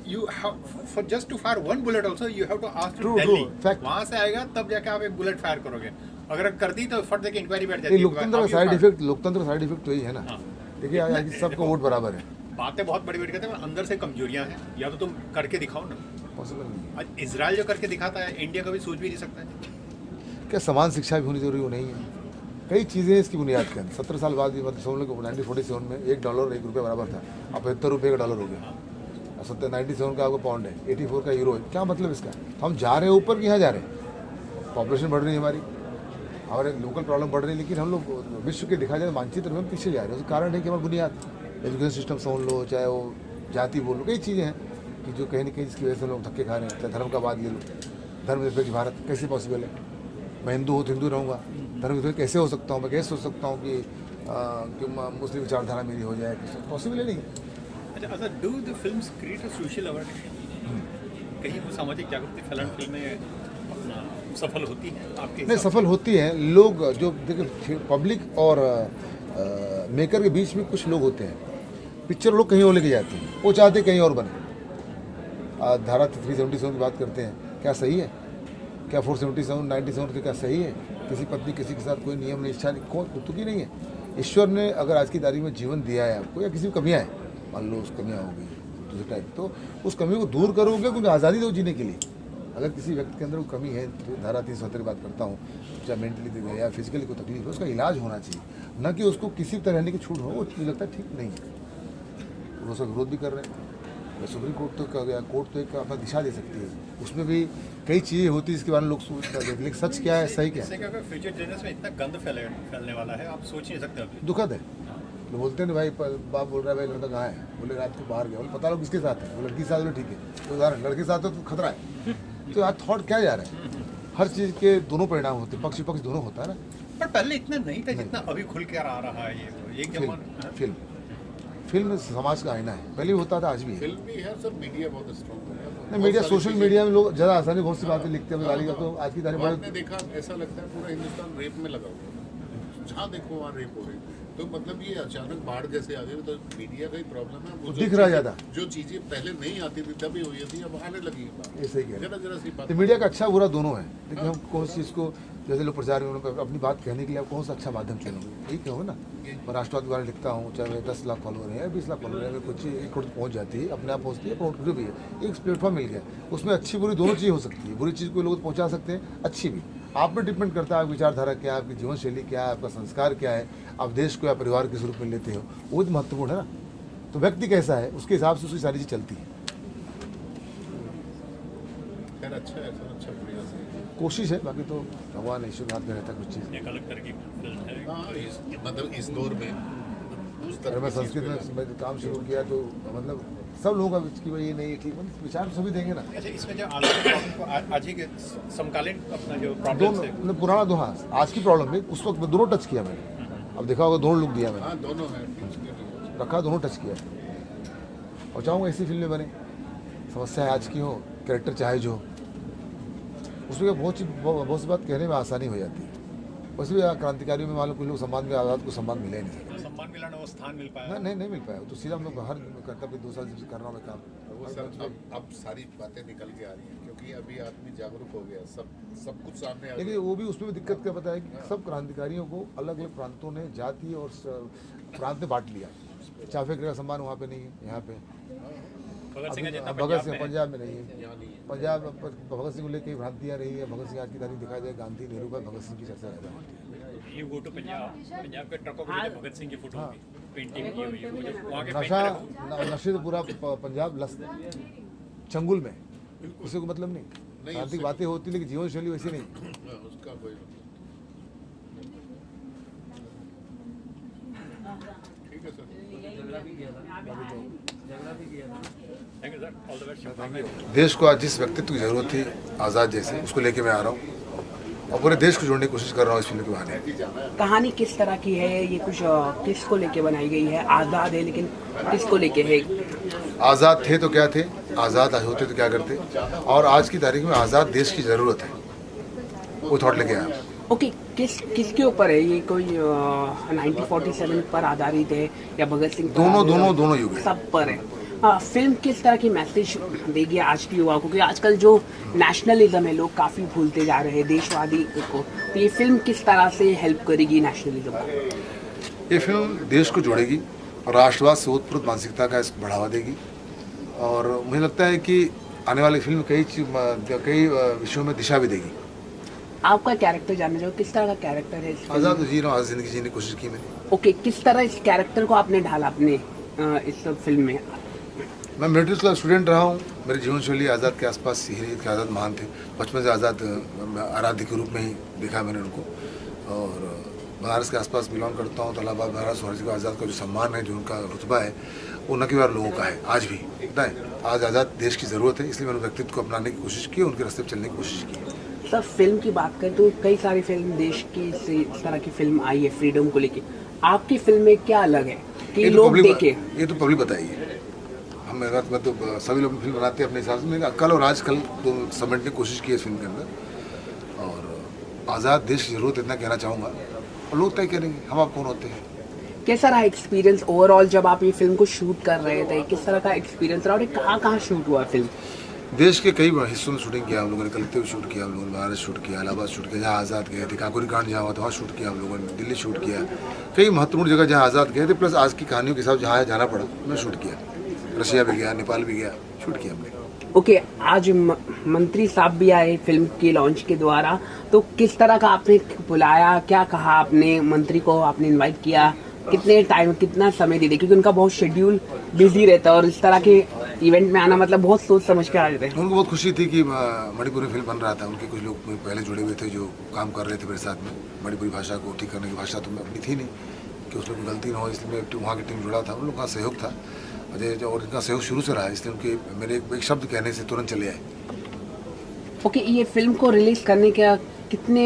You have, for just to fire one bullet also you have to ask to Delhi। वहाँ से आएगा तब जाके आप एक बुलेट फायर करोगे, अगर कर दी तो फट देके इंक्वायरी बैठ जाती है। लोकतंत्र का साइड इफेक्ट तो यही है ना। देखिए सबको वोट बराबर है। बातें बहुत बड़ी बड़ी कहते हैं, अंदर से कमजोरियां हैं, या तो तुम करके दिखाओ ना। पॉसिबल नहीं। आज इजराइल जो करके दिखाता है, इंडिया कभी सोच भी नहीं सकता है। क्या समान शिक्षा भी होनी जरूरी वो नहीं है? कई चीज़ें इसकी बुनियाद के अंदर 17 साल बाद भी, मतलब समझ लो 1947 में $1 1 रुपये बराबर था, अब 75 रुपये का डॉलर हो गया। 97 का आपका पाउंड है, 84 का यूरो है। क्या मतलब इसका? तो हम जा रहे हैं ऊपर कि यहाँ जा रहे हैं? पॉपुलेशन बढ़ रही है हमारे लोकल प्रॉब्लम बढ़ रही है, लेकिन हम लोग विश्व के दिखा जाए मानचित्र में हम पीछे जा रहे हैं। उसका कारण है कि हमारी बुनियाद, एजुकेशन सिस्टम समझ लो, चाहे वो जाति बोल लो, कई चीज़ें हैं कि जो कहीं ना कहीं जिसकी वजह से लोग धक्के खा रहे हैं। चाहे धर्म का बात ले लो, धर्मनिरपेक्ष भारत कैसे पॉसिबल है? मैं हिंदू हूँ तो हिंदू रहूँगा, धर्मनिरपेक्ष कैसे हो सकता हूँ? मैं कैसे सोच सकता हूँ कि मुस्लिम विचारधारा मेरी हो जाए? पॉसिबल है नहीं। अच्छा, do the films create a social awareness? कहीं वो सामाजिक जागृति फैलाने फिल्में अपना सफल होती है आपके? नहीं, सफल होती है। लोग जो देखिए, पब्लिक और मेकर के बीच में कुछ लोग होते हैं, पिक्चर लोग कहीं और लेके जाते हैं, वो चाहते कहीं और बने। धारा 377 की बात करते हैं, क्या सही है? क्या 477 97 क्या सही है? किसी पत्नी किसी के साथ कोई नियम नहीं, इच्छा नहीं, कौन तो की नहीं है। ईश्वर ने अगर आज की तारीख में जीवन दिया है आपको या किसी की कमियाँ हैं, मान लो उस कमियाँ होगी दूसरे टाइप, तो उस कमी को दूर करोगे क्योंकि आज़ादी दो जीने के लिए। अगर किसी व्यक्ति के अंदर कोई कमी है, तो धारा 370 की बात करता हूँ, चाहे मेंटली या फिजिकली कोई तकलीफ है, उसका इलाज होना चाहिए, न कि उसको किसी तरह रहने की छूट हो। वो मुझे लगता है ठीक नहीं है। वो उसका विरोध भी कर रहे हैं। सुप्रीम कोर्ट तो कह गया, कोर्ट तो एक अपना दिशा दे सकती है, उसमें भी कई चीज़ें होती है इसके बारे में लोग सोचते हैं, लेकिन सच क्या है, सही क्या है। फ्यूचर जनरेशन में इतना गंद फैलने वाला है, आप सोच नहीं सकते अभी। दुखद है। लोग बोलते हैं भाई, बाप बोल रहा है भाई लड़का कहाँ है, बोले रात को बाहर गया, बोले पता लो किसके साथ है, वो लड़की के साथ, बोले ठीक है, तो उदाहरण लड़के के साथ है तो खतरा है। तो यार थॉट क्या जा रहा है, हर चीज़ के दोनों परिणाम होते हैं, पक्ष विपक्ष दोनों होता है ना। पर पहले इतना नहीं था जितना अभी खुल के आ रहा है ये। फिल्म समाज का आईना है, पहले भी होता था, आज भी है। फिल्म भी है, सब मीडिया बहुत स्ट्रॉन्ग है। नहीं, मीडिया सोशल मीडिया में लोग ज़्यादा आसानी बहुत सी बातें लिखते हैं गाली का, तो आज की तारीख में आपने देखा, ऐसा लगता है पूरा हिंदुस्तान रेप में लगा हुआ है, जहाँ देखो वहाँ रेप हो रही है। तो मतलब ये अचानक बाढ़ जैसे आ गई, तो मीडिया का ही प्रॉब्लम है। वो दिख रहा ज़्यादा, जो चीज़ें पहले नहीं आती थी तभी हुई थी, अब आने लगी। ऐसे ही जरा सी बात। तो मीडिया का अच्छा बुरा दोनों है, लेकिन हम कौन सी चीज़ को, जैसे लोग प्रचार में अपनी बात कहने के लिए आप कौन सा अच्छा माध्यम चुनोगे, ठीक है ना। मैं राष्ट्रवाद के बारे में लिखता हूँ, चाहे मेरे 10 लाख फॉलोअर हैं या 20 लाख फॉलोअर हैं, कुछ 1 करोड़ पहुँच जाती है, अपने आप पहुँचती है, प्रमोट भी है, एक प्लेटफॉर्म मिल गया, उसमें अच्छी बुरी दोनों चीज़ हो सकती है। बुरी चीज़ को लोग पहुँचा सकते हैं, अच्छी भी। आप पर डिपेंड करता है, आप विचारधारा क्या है, आपकी जीवन शैली क्या है, आपका संस्कार क्या है, आप देश को या परिवार के स्वरूप में लेते हो, वो तो महत्वपूर्ण है ना। तो व्यक्ति कैसा है, उसके हिसाब से उसकी सारी चीज़ चलती है। अच्छा है, अच्छा बढ़िया से कोशिश है, बाकी तो भगवान ईश्वर हाथ में रहता है कुछ चीज़। एक अलग तरह की फिल्म है। मतलब इस दौर में अगर मैं संस्कृत में काम शुरू किया तो मतलब सब लोगों का कि भाई ये नहीं ठीक, मतलब विचार सभी देंगे ना। अच्छा, इसमें जो आज ही के समकालीन अपना जो प्रॉब्लम है, मतलब पुराना दो, हाँ आज की प्रॉब्लम है, उस वक्त दोनों टच किया मैंने। अब देखा होगा दोनों लुक दिया मैंने। हाँ, दोनों है रखा, दोनों टच किया, और चाहूँगा ऐसी फिल्में बने, समस्या आज की हो, कैरेक्टर चाहे जो, उसमें बहुत सी बात कहने में आसानी हो जाती है। वैसे भी क्रांतिकारियों में मान लो कुछ लोग सम्मान में, आज़ाद को सम्मान मिला ही नहीं सकता, सम्मान मिला ना, वो स्थान मिल पाया नहीं मिल पाया। तो सीधा हम लोग हर कर्तव्य 2 साल से कर रहा हूँ मैं काम। वो सर अब सारी बातें निकल के आ रही हैं, क्योंकि अभी आदमी जागरूक हो गया, सब कुछ सामने आ गया। लेकिन वो भी उसमें भी दिक्कत क्या पता है कि सब क्रांतिकारियों को अलग अलग प्रांतों ने जाति और प्रांत में बांट लिया। चाफेकर का सम्मान वहाँ पे नहीं है, यहाँ पे भगत सिंह पंजाब में नहीं है, पंजाब भगत सिंह को लेकर भ्रांतियाँ रही है। भगत सिंह आज की तारीख दिखाई जाए, गांधी नेहरू का भगत सिंह की चर्चा ज़्यादा होती है। ये वो तो पंजाब के ट्रकों पे भगत सिंह की फोटो पेंटिंग की हुई है, वो जो वहाँ के नशे तो पूरा पंजाब चंगुल में, किसी को मतलब नहीं। क्रांतिक बातें होती लेकिन जीवन शैली वैसी नहीं। उसका कोई ठीक है सर। देश को आज जिस व्यक्तित्व की जरूरत थी आज़ाद जैसे, उसको लेके मैं आ रहा हूँ और पूरे देश को जोड़ने की कोशिश कर रहा हूँ इस फिल्म के बहाने। कहानी किस तरह की है, ये कुछ किसको लेके बनाई गई है? आज़ाद है लेकिन किसको लेके है? आज़ाद थे तो क्या थे, आज़ाद होते तो क्या करते, और आज की तारीख में आज़ाद देश की ज़रूरत है, वो थॉट लेके आया। ओके, किसके ऊपर है ये? कोई 1947 पर आधारित है या भगत सिंह? दोनों युग सब पर है। फिल्म किस तरह की मैसेज देगी आज की युवा को? क्योंकि आजकल जो नेशनलिज्म है लोग काफ़ी भूलते जा रहे हैं, देशवादी को, तो ये फिल्म किस तरह से हेल्प करेगी नेशनलिज्म को? ये फिल्म देश को जोड़ेगी, राष्ट्रवाद से ओतप्रोत मानसिकता का इसको बढ़ावा देगी, और मुझे लगता है कि आने वाली फिल्म कई विषयों में दिशा भी देगी। आपका कैरेक्टर जानना चाहो, किस तरह का कैरेक्टर है? आज़ाद तो जी रहा हूँ, आज जिंदगी जीने की कोशिश की मैंने। ओके, किस तरह इस कैरेक्टर को आपने ढाला अपने इस फिल्म में? मैं मिलिट्री स्कूल स्टूडेंट रहा हूँ, मेरी जीवन शैली आज़ाद के आसपास ही रही थी। आज़ाद महान थे, बचपन से आज़ाद आराध्य के रूप में ही देखा मैंने उनको, और बनारस के आसपास बिलोंग करता हूँ। तो इलाहाबाद बनारस को आज़ाद का जो सम्मान है, जो उनका रुतबा है, वो न केवल लोगों का है, आज भी पता है। आज आज़ाद देश की ज़रूरत है, इसलिए मैंने व्यक्तित्व को अपनाने की कोशिश की, उनके रास्ते पर चलने की कोशिश की। सर, फिल्म की बात करें तो कई सारी फिल्म देश की इस तरह की फिल्म आई है फ्रीडम को लेके, आपकी फिल्म में क्या अलग है कि लोग देखें? ये तो पब्लिक बताइए, मैं तो सभी लोग फिल्म बनाते हैं अपने हिसाब से। मैंने कल और आजकल तो समेटने की कोशिश की है इस फिल्म के अंदर, और आज़ाद देश की ज़रूरत इतना कहना चाहूँगा, और लोग तय करेंगे हम आप कौन होते हैं। कैसा रहा एक्सपीरियंस ओवरऑल जब आप ये फिल्म को शूट कर रहे थे? किस तरह का एक्सपीरियंस रहा और कहाँ शूट हुआ फिल्म? देश के कई हिस्सों में शूटिंग किया हम लोगों ने, कलेक्टिव शूट किया हम लोगों ने, महाराष्ट्र शूट किया, इलाहाबाद शूट किया, जहाँ आज़ाद गए थे, काकोरी कांड जहाँ हुआ था वहाँ शूट किया हम लोगों ने, दिल्ली शूट किया, कई महत्वपूर्ण जगह जहाँ आज़ाद गए थे, प्लस आज की कहानियों के हिसाब जहाँ जाना पड़ा मैं शूट किया, रशिया भी गया, नेपाल भी गया, शूट किया हमने। ओके, आज मंत्री साहब भी आए फिल्म के लॉन्च के द्वारा, तो किस तरह का आपने बुलाया, क्या कहा आपने मंत्री को, आपने इनवाइट किया, कितने टाइम कितना समय दे, क्योंकि उनका बहुत शेड्यूल बिजी रहता है और इस तरह के इवेंट में आना मतलब बहुत सोच समझ के आ जाते हैं। उनको बहुत खुशी थी कि मणिपुरी फिल्म बन रहा था, उनके कुछ लोग पहले जुड़े हुए थे जो काम कर रहे थे मेरे साथ में, मणिपुरी भाषा को ठीक करने की भाषा तो अपनी थी नहीं कि उसमें कोई गलती ना हो, इसलिए वहाँ की टीम जुड़ा था, उन लोगों का सहयोग था और इनका सहयोग शुरू से रहा, इसलिए उनके मेरे एक शब्द कहने से तुरंत चले आए। ओके, ये फिल्म को रिलीज करने का कितने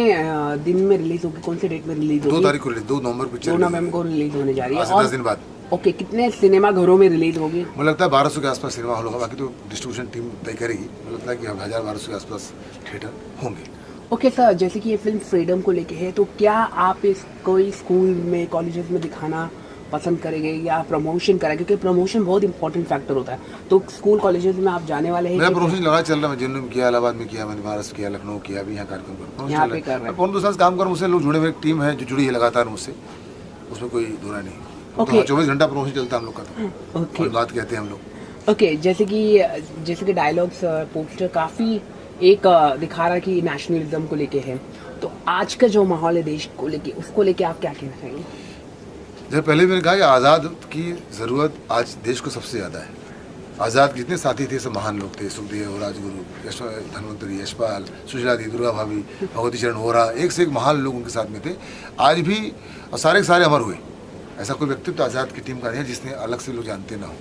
दिन में रिलीज होगी, कौन से डेट में रिलीज होगी? 2 तारीख को रिलीज, 2 नवंबर पिक्चर 2 नवंबर को रिलीज होने जा रही है, 10 दिन बाद। ओके, कितने सिनेमा घरों में रिलीज होगी? मुझे लगता है 1200 के आसपास सिनेमा हॉल होगा, बाकी तो डिस्ट्रीब्यूशन टीम तय करेगी, मुझे लगता है कि 1000-1200 के आसपास थिएटर होंगे। ओके सर, जैसे कि ये फिल्म फ्रीडम को लेके है, तो क्या आप इसको स्कूल में, कॉलेजेस में दिखाना पसंद करेंगे या प्रमोशन करेंगे, क्योंकि प्रमोशन बहुत इंपॉर्टेंट फैक्टर होता है, तो स्कूल कॉलेजेस में आप जाने वाले हैं? मेरा प्रमोशन लगा चल रहा है, जिन्होंने में किया, इलाहाबाद में किया, मैंने महाराष्ट्र किया, लखनऊ किया, अभी यहाँ कार्यक्रम कर रहा हूँ, कौन दूसरा काम कर मुझसे लोग जुड़े हुए, एक टीम है जो जुड़ी है लगातार मुझसे, उसमें कोई दूरा नहीं। तो 24 घंटा प्रमोशन चलता है हम लोग का, और बात कहते हैं हम लोग। ओके, जैसे कि डायलॉग्स पोस्टर काफ़ी एक दिखा रहा है कि नेशनलिज्म को लेके है, तो आज का जो माहौल है देश को लेके, उसको लेके आप क्या कहना चाहेंगे? जैसे पहले मैंने कहा कि आज़ाद की ज़रूरत आज देश को सबसे ज़्यादा है। आज़ाद जितने साथी थे सब महान लोग थे, सुखदेव, राजगुरु, धन्वंतरी, यशपाल, सुशीला दी, दुर्गा भाभी, भगवती चरण वोरा, एक से एक महान लोग उनके साथ में थे, आज भी सारे के सारे अमर हुए। ऐसा कोई व्यक्तित्व आज़ाद की टीम का नहीं है जिसने अलग से लोग जानते ना हो।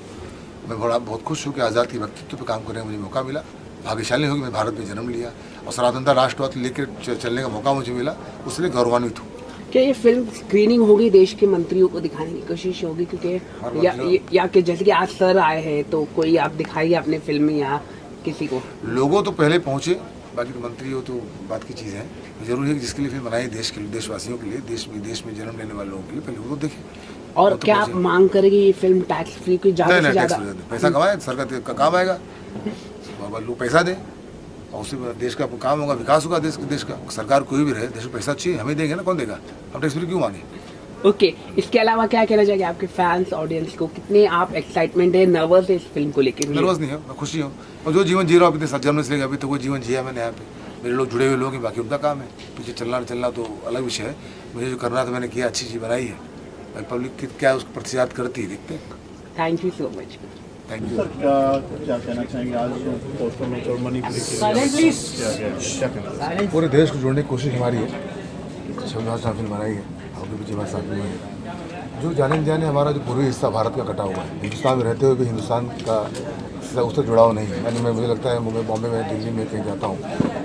मैं बहुत खुश हूँ कि आज़ाद के व्यक्तित्व पर काम करने का मुझे मौका मिला, भाग्यशाली होगी मैं भारत में जन्म लिया और सनातनता राष्ट्रवाद लेकर चलने का मौका मुझे मिला, उसलिए गौरवान्वित हूँ। क्या ये फिल्म स्क्रीनिंग होगी, देश के मंत्रियों को दिखाने की कोशिश होगी, क्योंकि या कि जैसे कि आज सर आए हैं तो कोई आप दिखाइए अपने फिल्म में या किसी को? लोगों तो पहले पहुँचे, बाकी तो मंत्री हो तो बात की चीज़ है। जरूरी है कि जिसके लिए फिल्म बनाई देश के लिए, देशवासियों के लिए, देश में जन्म लेने वाले लोगों के लिए, पहले वो देखें। और तो क्या आप मांग करेंगे ये फिल्म टैक्स फ्री की? ज़्यादा से ज़्यादा पैसा कमाए, सरकार का काम आएगा, लोग पैसा दें और उससे देश का काम होगा, विकास होगा देश का। सरकार कोई भी रहे, देश को पैसा चाहिए, हमें देंगे ना, कौन देगा? हम टैक्स फ्री क्यों मांगे? ओके, इसके अलावा क्या कहना चाहिए आपके फैंस ऑडियंस को, कितने आप एक्साइटमेंट है, नर्वस है इस फिल्म को लेकर? नर्वस नहीं है, मैं खुशी हूँ, और जो जीवन जी रहा हूँ अपने जन्म से लेकर अभी तो वो जीवन जिया मैंने यहाँ पे। मेरे लोग जुड़े हुए लोग हैं, बाकी उनका काम है, पीछे चलना तो अलग विषय है। मुझे जो करना था मैंने किया, अच्छी चीज़ बनाई है, पब्लिक क्या उसको प्रतिशत करती है, देखते हैं। Thank you so much. Thank you. क्या कहना चाहेंगे आज पोस्टर में और मणिपुरी पूरे देश को जोड़ने की कोशिश हमारी है, 26 फिल्म बनाई है, आपके पीछे हमारे साथ में है। जो जाने हमारा जो पूर्वी हिस्सा भारत का कटा हुआ है, हिंदुस्तान में रहते हुए भी हिंदुस्तान का उससे जुड़ाव नहीं है। यानी मुझे लगता है मुंबई, बॉम्बे में, दिल्ली में कहीं जाता हूँ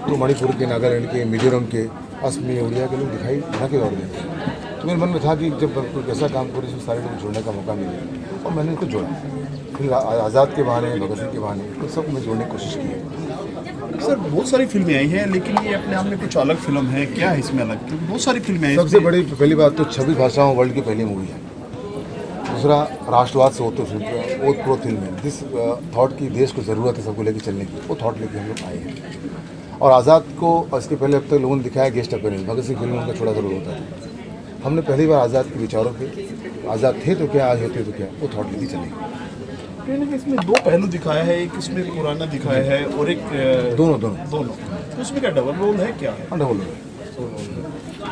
तो मणिपुर के, नागालैंड के, मिजोरम के, असमी, उड़िया के लोग दिखाई ना के और देते हैं। तो मेरे मन में था कि जब कोई ऐसा काम करो जिसमें सारे लोग जोड़ने का मौका मिले, और मैंने इनको जोड़ा। फिर आज़ाद के बहाने, भगत सिंह के बहाने, तो सब मैं जोड़ने की कोशिश की है। सर बहुत सारी फिल्में आई हैं, लेकिन ये अपने आप में कुछ अलग फिल्म है, क्या है इसमें अलग? क्योंकि बहुत सारी फिल्में आई। सबसे बड़ी पहली बात तो 26 भाषाओं वर्ल्ड की पहली मूवी है। दूसरा, राष्ट्रवाद से होते फिल्म, ओत प्रोत फिल्म है, जिस थॉट की देश को ज़रूरत है सबको लेके चलने की, वो थॉट लेके हम लोग आए हैं। और आज़ाद को इसके पहले अब तक लोगों ने दिखाया guest appearance, Bhagat Singh film उनका छोटा सा रोल होता था। हमने पहली बार आज़ाद के विचारों पे, आज़ाद थे तो क्या, आज होते तो क्या, वो थॉट लेके चलेंगे। इसमें 2 पहलू दिखाया है, एक इसमें पुराना दिखाया है और एक दोनों। तो इसमें क्या डबल रोल है, क्या है? डबल रोल है।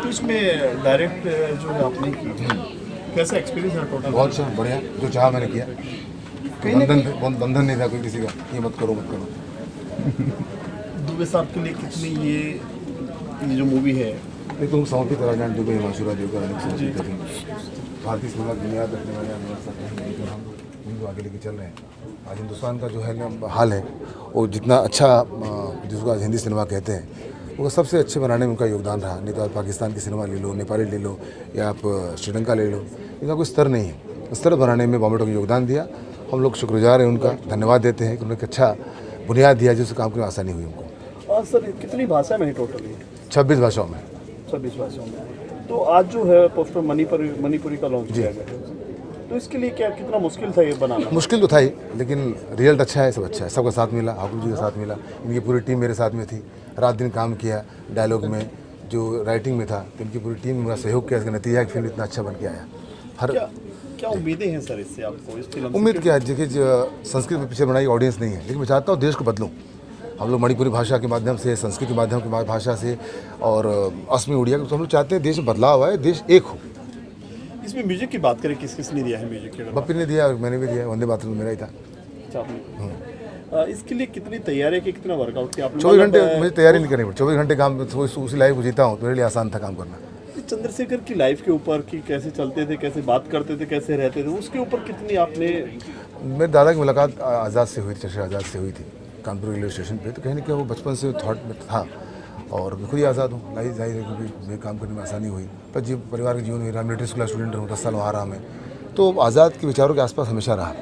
तो इसमें डायरेक्ट जो आपने की, कैसा एक्सपीरियंस है टोटल? बहुत अच्छा, बढ़िया, जो चाहा मैंने किया। बंधन नहीं था कोई किसी का, ये मत करो। दुबे साहब के लिए कितनी ये जो मूवी है, एक तो समर्पित राजनाथ दुबे, हिमांशु देवकर, भारतीय सिनेमा दुनिया देखने वाले हम हिंदू आगे लेके चल रहे हैं। आज हिंदुस्तान का जो है ना हाल है, वो जितना अच्छा जिसको आज हिंदी सिनेमा कहते हैं, वो सबसे अच्छे बनाने में उनका योगदान रहा। नहीं तो आप पाकिस्तान की सिनेमा ले लो, नेपाली ले लो, या आप श्रीलंका ले लो, इनका कोई स्तर नहीं है। स्तर बनाने में बॉम्बे को योगदान दिया, हम लोग शुक्रगुजार हैं उनका, धन्यवाद देते हैं कि उन्होंने अच्छा बुनियाद दिया जिससे काम करने में आसानी हुई हमको। और सर कितनी भाषा में है टोटल? 26 भाषाओं में। 26 भाषाओं में। तो आज जो है पोस्टर मणिपुरी का लॉन्च किया गया है, तो इसके लिए क्या कितना मुश्किल था ये बनाना? मुश्किल तो था ही, लेकिन रिजल्ट अच्छा है, सब अच्छा है, सबका साथ मिला, हाकुम जी का साथ मिला, इनकी पूरी टीम मेरे साथ में थी, रात दिन काम किया, डायलॉग में जो राइटिंग में था, तो इनकी पूरी टीम मेरा सहयोग किया, इसका नतीजा फिल्म इतना अच्छा बन के आया। हर क्या उम्मीदें हैं सर इससे आपको, इस फिल्म से? उम्मीद क्या है, देखिए संस्कृत पिक्चर बनाई ऑडियंस नहीं है, लेकिन मैं चाहता हूँ देश को बदलूँ। हम लोग मणिपुरी भाषा के माध्यम से, संस्कृत के माध्यम के भाषा से और असमी उड़िया, तो हम लोग चाहते हैं देश में बदलाव आए, देश एक हो। इसमें म्यूजिक की बात करें, किस किस ने दिया है म्यूजिक? बप्पी ने दिया, मैंने भी दिया, वंदे मातरम मेरा ही था। अच्छा, आपने इसके लिए कितनी तैयारी की, कितना वर्कआउट किया आपने? 24 घंटे मुझे तैयारी नहीं करनी पड़ी, 24 घंटे काम, उसी लाइफ को जीता हूँ, तो मेरे लिए आसान था काम करना। चंद्रशेखर की लाइफ के ऊपर कि कैसे चलते थे, कैसे बात करते थे, कैसे रहते थे, उसके ऊपर कितनी आपने? मेरे दादा की मुलाकात आज़ाद से हुई थी, चंद्रशेखर आज़ाद से हुई थी कानपुर रेलवे स्टेशन पे, तो कहीं ना कहीं वो बचपन से थॉट में था और मैं खुद ही आज़ाद हूँ, जाहिर है क्योंकि मेरे काम करने में आसानी हुई, पर जी परिवार के जीवन में रहा, मिलिट्री स्कूल स्टूडेंट हूँ, 10 साल वहाँ रहा मैं, तो आज़ाद के विचारों के आसपास हमेशा रहा।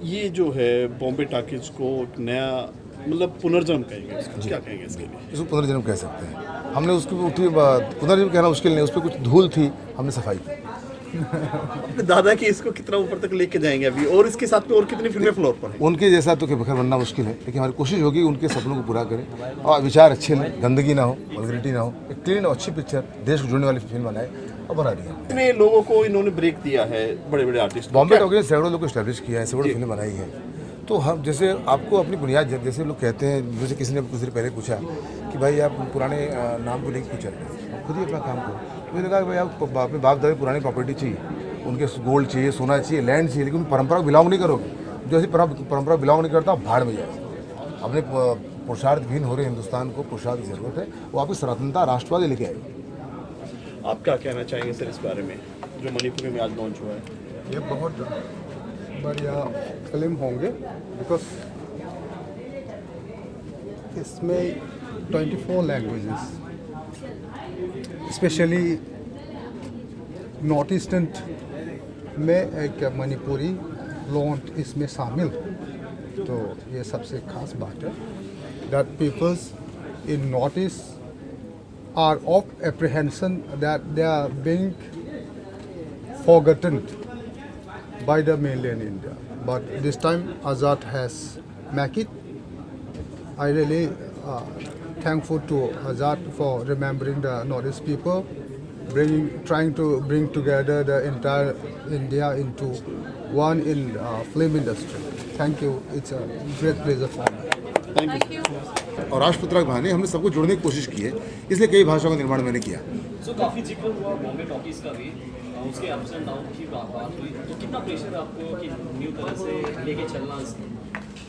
ये जो है बॉम्बे टॉकीज को एक नया मतलब पुनर्जन्म कहेंगे, क्या कहेंगे इसके लिए? इसको पुनर्जन्म कह सकते हैं। हमने उसकी पुनर्जन्म कहना मुश्किल नहीं, उस पर कुछ धूल थी, हमने सफाई की। अपने दादा की इसको कितना ऊपर तक लेके जाएंगे अभी, और इसके साथ में और कितनी फिल्में फ्लोर पर हैं? उनके जैसा तो बखर बनना मुश्किल है, लेकिन हमारी कोशिश होगी उनके सपनों को पूरा करें और विचार अच्छे लें, गंदगी ना हो, वल्गैरिटी ना हो, एक क्लीन और अच्छी पिक्चर, देश को जोड़ने वाली फिल्म बनाए और बना दिया। इतने लोगों को इन्होंने ब्रेक दिया है, बड़े बड़े आर्टिस्ट, बॉम्बे टॉकीज सैकड़ों लोग को स्टैब्लिश किया है, सैकड़ों फिल्म बनाई है, तो हम जैसे आपको अपनी बुनियाद, जैसे लोग कहते हैं, मुझे किसी ने कुछ देर पहले पूछा कि भाई आप पुराने नाम को लेकर क्यों चल रहे हैं, खुद ही अपना काम करो। मैंने कहा कि भाई आप अपने बाप दादा पुरानी प्रॉपर्टी चाहिए, उनके गोल्ड चाहिए, सोना चाहिए, लैंड चाहिए, लेकिन परंपरा को बिलोंग नहीं करोगे। जो ऐसी परंपरा बिलोंग नहीं करता, भाड़ में जाए। अपने पुरुषार्थ विहीन हो रहे हिंदुस्तान को पुरुषार्थ की जरूरत है, वो आपकी सनातनता राष्ट्रवादी लेके आएगी। आप क्या कहना चाहेंगे सर इस बारे में, जो मणिपुर में आज लॉन्च हुआ है? ये बहुत बढ़िया फिल्म होंगे, बिकॉज इसमें 24 लैंग्वेजेस, स्पेशली नॉर्थ ईस्टर्न में एक मणिपुरी लॉन्च इसमें शामिल, तो ये सबसे खास बात है that peoples in north east are of apprehension that they are being forgotten by the mainland India, but this time Azad has make it. I really thankful to Azad for remembering the Northeast people, trying to bring together the entire India into one in film industry. Thank you. It's a great pleasure for me. Thank you. और राष्ट्रपुत्र के बहाने हमने सबको जोड़ने की कोशिश की है, इसलिए कई भाषाओं का निर्माण मैंने किया। सो काफ़ी जिक्र हुआ बॉम्बे टॉकीज का भी, उसके अप्स एंड डाउन की बात हुई, तो कितना प्रेशर है आपको कि न्यू तरह से लेके चलना?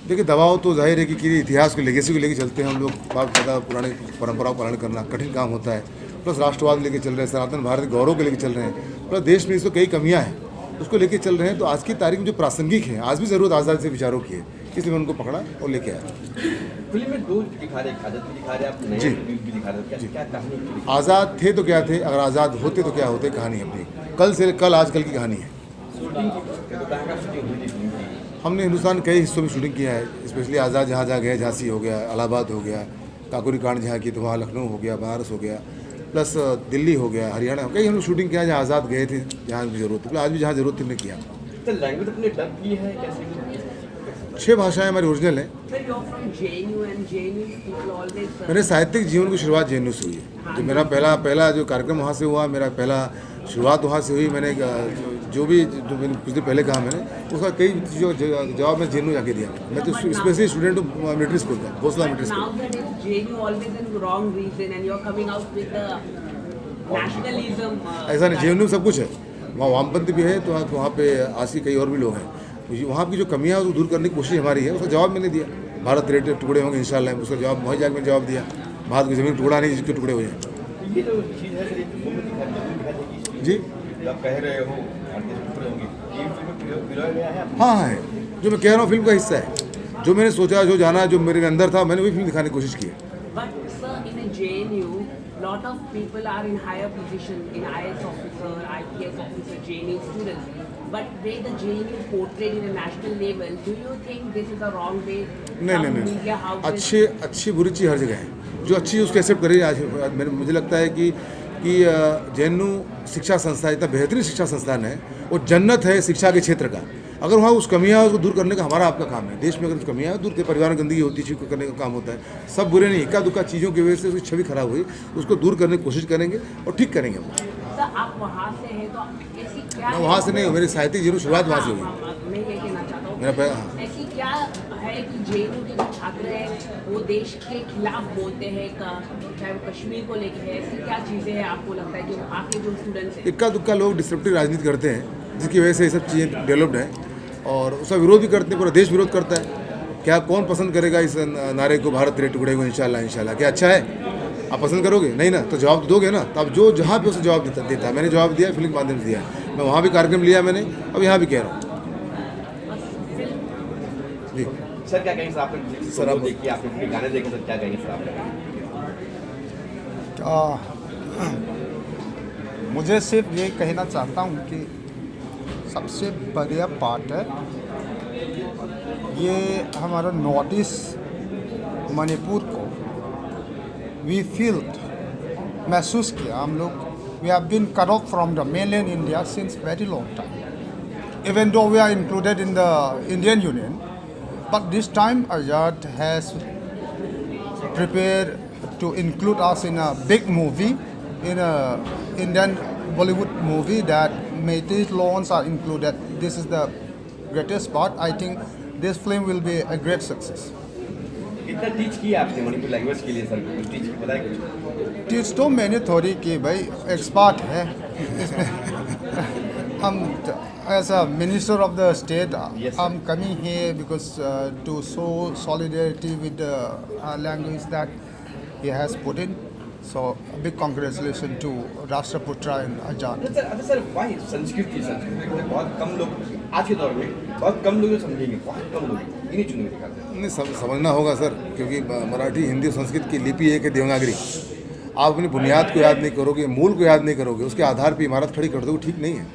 देखिए, दबाव तो जाहिर है कि इतिहास को, लेगेसी को लेके चलते हैं हम लोग, बाप दादा पुराने परंपराओं का पालन करना कठिन काम होता है, प्लस राष्ट्रवाद लेके चल रहे हैं, सनातन भारत गौरव के लेके चल रहे हैं, प्लस देश में इसको कई कमियां हैं, उसको लेके चल रहे हैं, तो आज की तारीख में जो प्रासंगिक है, आज भी ज़रूरत आज़ाद से विचारों की है, इसलिए मैं उनको पकड़ा और लेके आया। फिल्म में दो दिखा रहे, आज़ाद भी दिखा रहे, आप नए भी दिखा रहे, क्या कहानी? आज़ाद थे तो क्या थे, अगर आज़ाद होते तो क्या होते, कहानी अपनी कल से कल आज कल की कहानी है। हमने हिंदुस्तान के कई हिस्सों में शूटिंग किया है, स्पेशली आज़ाद जहाँ जहाँ गए, झांसी हो गया, इलाहाबाद हो गया, काकोरी कांड जहाँ की तो वहाँ लखनऊ हो गया, बनारस हो गया, प्लस दिल्ली हो गया, हरियाणा, कई हम लोग शूटिंग किया जहाँ आज़ाद गए थे, जहाँ भी जरूरत थी, आज भी जहाँ जरूरत थी हमने किया। लैंग्वेज अपने डब की है कैसे? 6 भाषाएं हमारी ओरिजिनल हैं। मेरे साहित्यिक जीवन की शुरुआत JNU से हुई है, तो मेरा पहला जो कार्यक्रम वहाँ से हुआ, मेरा पहला शुरुआत वहाँ से हुई। मैंने जो मैंने कुछ दिन पहले कहा, मैंने उसका कई चीज़ों जवाब मैं JNU जाके दिया। मैं तो स्पेशली स्टूडेंट हूँ मिलिट्री स्कूल का, भोसला मिलिट्री स्कूल। ऐसा नहीं, JNU सब कुछ है, वहाँ वामपंथी भी है, तो वहाँ पे आसी कई और भी लोग हैं, तो वहाँ की जो कमियाँ है उसको दूर करने की कोशिश हमारी है, उसका जवाब मैंने दिया। भारत रेट टुकड़े होंगे इंशाल्लाह, उसका जवाब वहीं जाकर मैंने जवाब दिया। भारत की ज़मीन टुकड़ा नहीं जिसके टुकड़े हुए हैं। जी आप कह रहे हो हाँ है, जो मैं कह रहा हूँ फिल्म का हिस्सा है, जो मैंने सोचा, जो जाना, जो मेरे अंदर था, मैंने वही फिल्म दिखाने की कोशिश की है। lot of people are in higher position, in IAS officer, IPS officer, JNU students. But where the JNU portrayed in a national level, do you think this is the wrong way? नहीं, अच्छी बुरी चीज़ हर जगह है, जो अच्छी उसको accept करें। आज मुझे लगता है कि JNU शिक्षा संस्थान इतना बेहतरीन शिक्षा संस्थान है, वो जन्नत है शिक्षा के क्षेत्र का। अगर वहाँ उस कमियाँ है उसको दूर करने का हमारा आपका काम है। देश में अगर उस कमियाँ दूर के परिवार में गंदगी होती है उसको करने का काम होता है। सब बुरे नहीं, इक्का दुक्का चीज़ों की वजह से उसकी छवि खराब हुई, उसको दूर करने की कोशिश करेंगे और ठीक करेंगे हम। आप वहाँ से हैं तो ऐसी क्या मैं वहाँ से नहीं हूँ, मेरी साहित्यिक जीवन शुरुआत वहाँ से हुई। मैं ये कहना चाहता हूँ मेरा ऐसी क्या है कि जेएनयू के जो छात्र हैं वो देश के खिलाफ बोलते हैं, चाहे वो कश्मीर को लेकर है, ऐसी क्या चीज़ें हैं आपको लगता है कि वहाँ के जो स्टूडेंट्स हैं? इक्का दुक्का लोग डिस्ट्रप्टिव राजनीति करते हैं जिसकी वजह से ये सब चीज़ें डेवलप्ड हैं और उसका विरोध भी करते हैं, पूरा देश विरोध करता है। क्या कौन पसंद करेगा इस नारे को, भारत तेरे टुकड़े को इंशाल्लाह इंशाल्लाह? क्या अच्छा है? आप पसंद करोगे? नहीं ना, तो जवाब तो दोगे ना। तो अब जो जहाँ पे उसे जवाब देता है, मैंने जवाब दिया, फिल्म के माध्यम से दिया है। मैं वहाँ भी कार्यक्रम लिया मैंने, अब यहाँ भी कह रहा हूँ जी। सर क्या कहेंगे आपने सर आप देखिए आपने गाने देखे सर क्या कहेंगे सर आप? मुझे सिर्फ ये कहना चाहता हूँ कि सबसे बढ़िया पार्ट है ये हमारा नॉर्थ ईस्ट मणिपुर को वी फील महसूस किया हम लोग। We have been cut off from the mainland India since very long time even though we are included in the Indian union but this time Azad has prepared to include us in a big movie, in a Indian Bollywood movie that Meiteis loans are included. This is the greatest part. I think this film will be a great success. कितना teach किया आपने Manipur language के लिए sir? Teach बताया कुछ? Teach तो मैंने थोड़ी की भाई, एक्सपर्ट है इसमें। हम as a minister of the state, I'm coming here because to show solidarity with the language that he has put in. So a big congratulations to Rashtraputra and Azad. Sir why संस्कृति बहुत कम लोग आज के दौर में बहुत कम लोग समझेंगे, बहुत कम लोग इन्हीं चुनने में दिखाते हैं। नहीं समझना होगा सर, क्योंकि मराठी हिंदी संस्कृत की लिपि एक है देवनागरी। आप अपनी बुनियाद को याद नहीं करोगे, मूल को याद नहीं करोगे, उसके आधार पर इमारत खड़ी कर दोगे, ठीक नहीं है।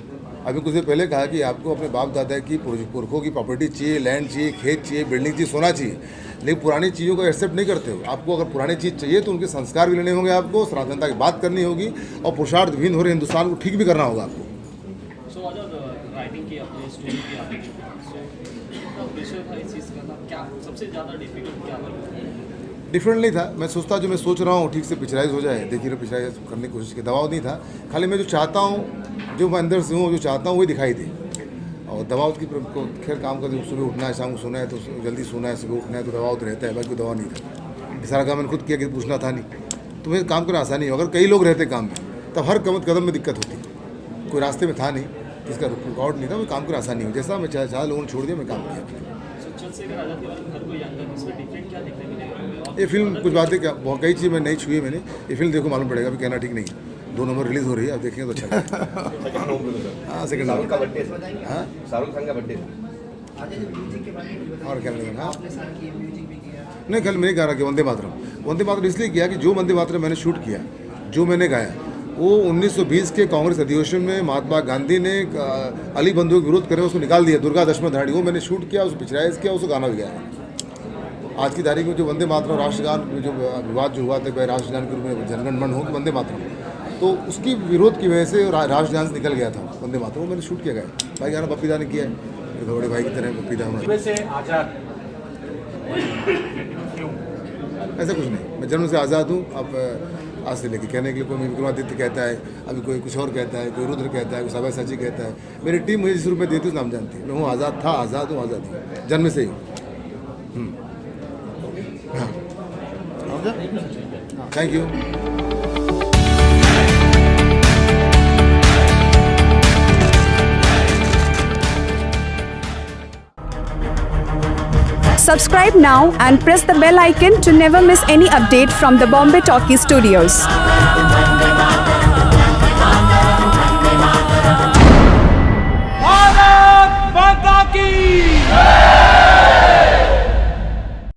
अभी कुछ देर पहले कहा कि आपको अपने बाप दादा की पुरखों की प्रॉपर्टी चाहिए, लैंड चाहिए, खेत चाहिए, बिल्डिंग चाहिए, सोना चाहिए, लेकिन पुरानी चीज़ों को एक्सेप्ट नहीं करते हो। आपको अगर पुरानी चीज़ चाहिए तो उनके संस्कार भी लेने होंगे, आपको सनातनता की बात करनी होगी और पुरुषार्थ विहीन हो रहे हिंदुस्तान को ठीक भी करना होगा आपको। डिफरेंट नहीं था, मैं सोचता जो मैं सोच रहा हूँ ठीक से पिक्चराइज हो जाए, देखिए पिक्चराइज करने की कोशिश की, दबाव नहीं था। खाली मैं जो चाहता हूँ, जो मैं अंदर से हूँ, जो चाहता हूँ वही दिखाई दे। और दबाव की खैर काम का सुबह उठना है, शाम को सोना है तो जल्दी सोना है, सुबह उठना है तो दबाव तो रहता है, बाकी कोई दबाव नहीं था। सारा काम मैंने खुद किया कि पूछना था नहीं, तो मेरे काम करना आसानी हो। अगर कई लोग रहते काम में तब हर कदम में दिक्कत होती, कोई रास्ते में था नहीं, इसका रुकावट नहीं था, मैं काम करना आसानी हो। जैसा मैं चाहे लोगों ने छोड़ दिया, मैं काम किया। ये फिल्म कुछ बातें क्या बहुत कई चीज़ मैं नहीं छुई मैंने, ये फिल्म देखो मालूम पड़ेगा, अभी कहना ठीक नहीं है। 2 नंबर रिलीज हो रही है, आप देखेंगे तो अच्छा। हाँ सेकंड शाहरुख का बर्थडे, हाँ शाहरुख खान का बर्थडे और क्या लगेगा? हाँ नहीं, कल मैंने कहा कि वंदे मातरम इसलिए किया कि जो वंदे मातरम मैंने शूट किया, जो मैंने गाया, वो 1920 के कांग्रेस अधिवेशन में महात्मा गांधी ने अली बंधुओं के विरोध करें उसको निकाल दिया, दुर्गा दशमन धाड़ी, वो मैंने शूट किया, उसको पिक्चराइज किया, उसको गाना भी गाया। आज की तारीख में जो वंदे मातरम राष्ट्रगान में जो विवाद जो हुआ था भाई राष्ट्रगान के रूप में जनगण मन हो कि वंदे मातरम, तो उसकी विरोध की वजह से राष्ट्रगान से निकल गया था वंदे मातरम, वो मैंने शूट किया गया। भाई गाना पप्पी दा ने किया है, मेरे बड़े भाई की तरह पप्पी दा। ऐसा कुछ नहीं, मैं जन्म से आज़ाद हूँ। अब आज से लेके कहने के लिए कोई विक्रमादित्य कहता है, अभी कोई कुछ और कहता है, कोई रुद्र कहता है, कोई सब्यसाची कहता है। मेरी टीम मुझे जिस रूप में देती है नाम जानती है। मैं हूँ आज़ाद, था आज़ाद हूँ, आज़ाद हूँ, जन्म से ही हूँ। Thank you. Subscribe now and press the bell icon to never miss any update from the Bombay Talkies Studios.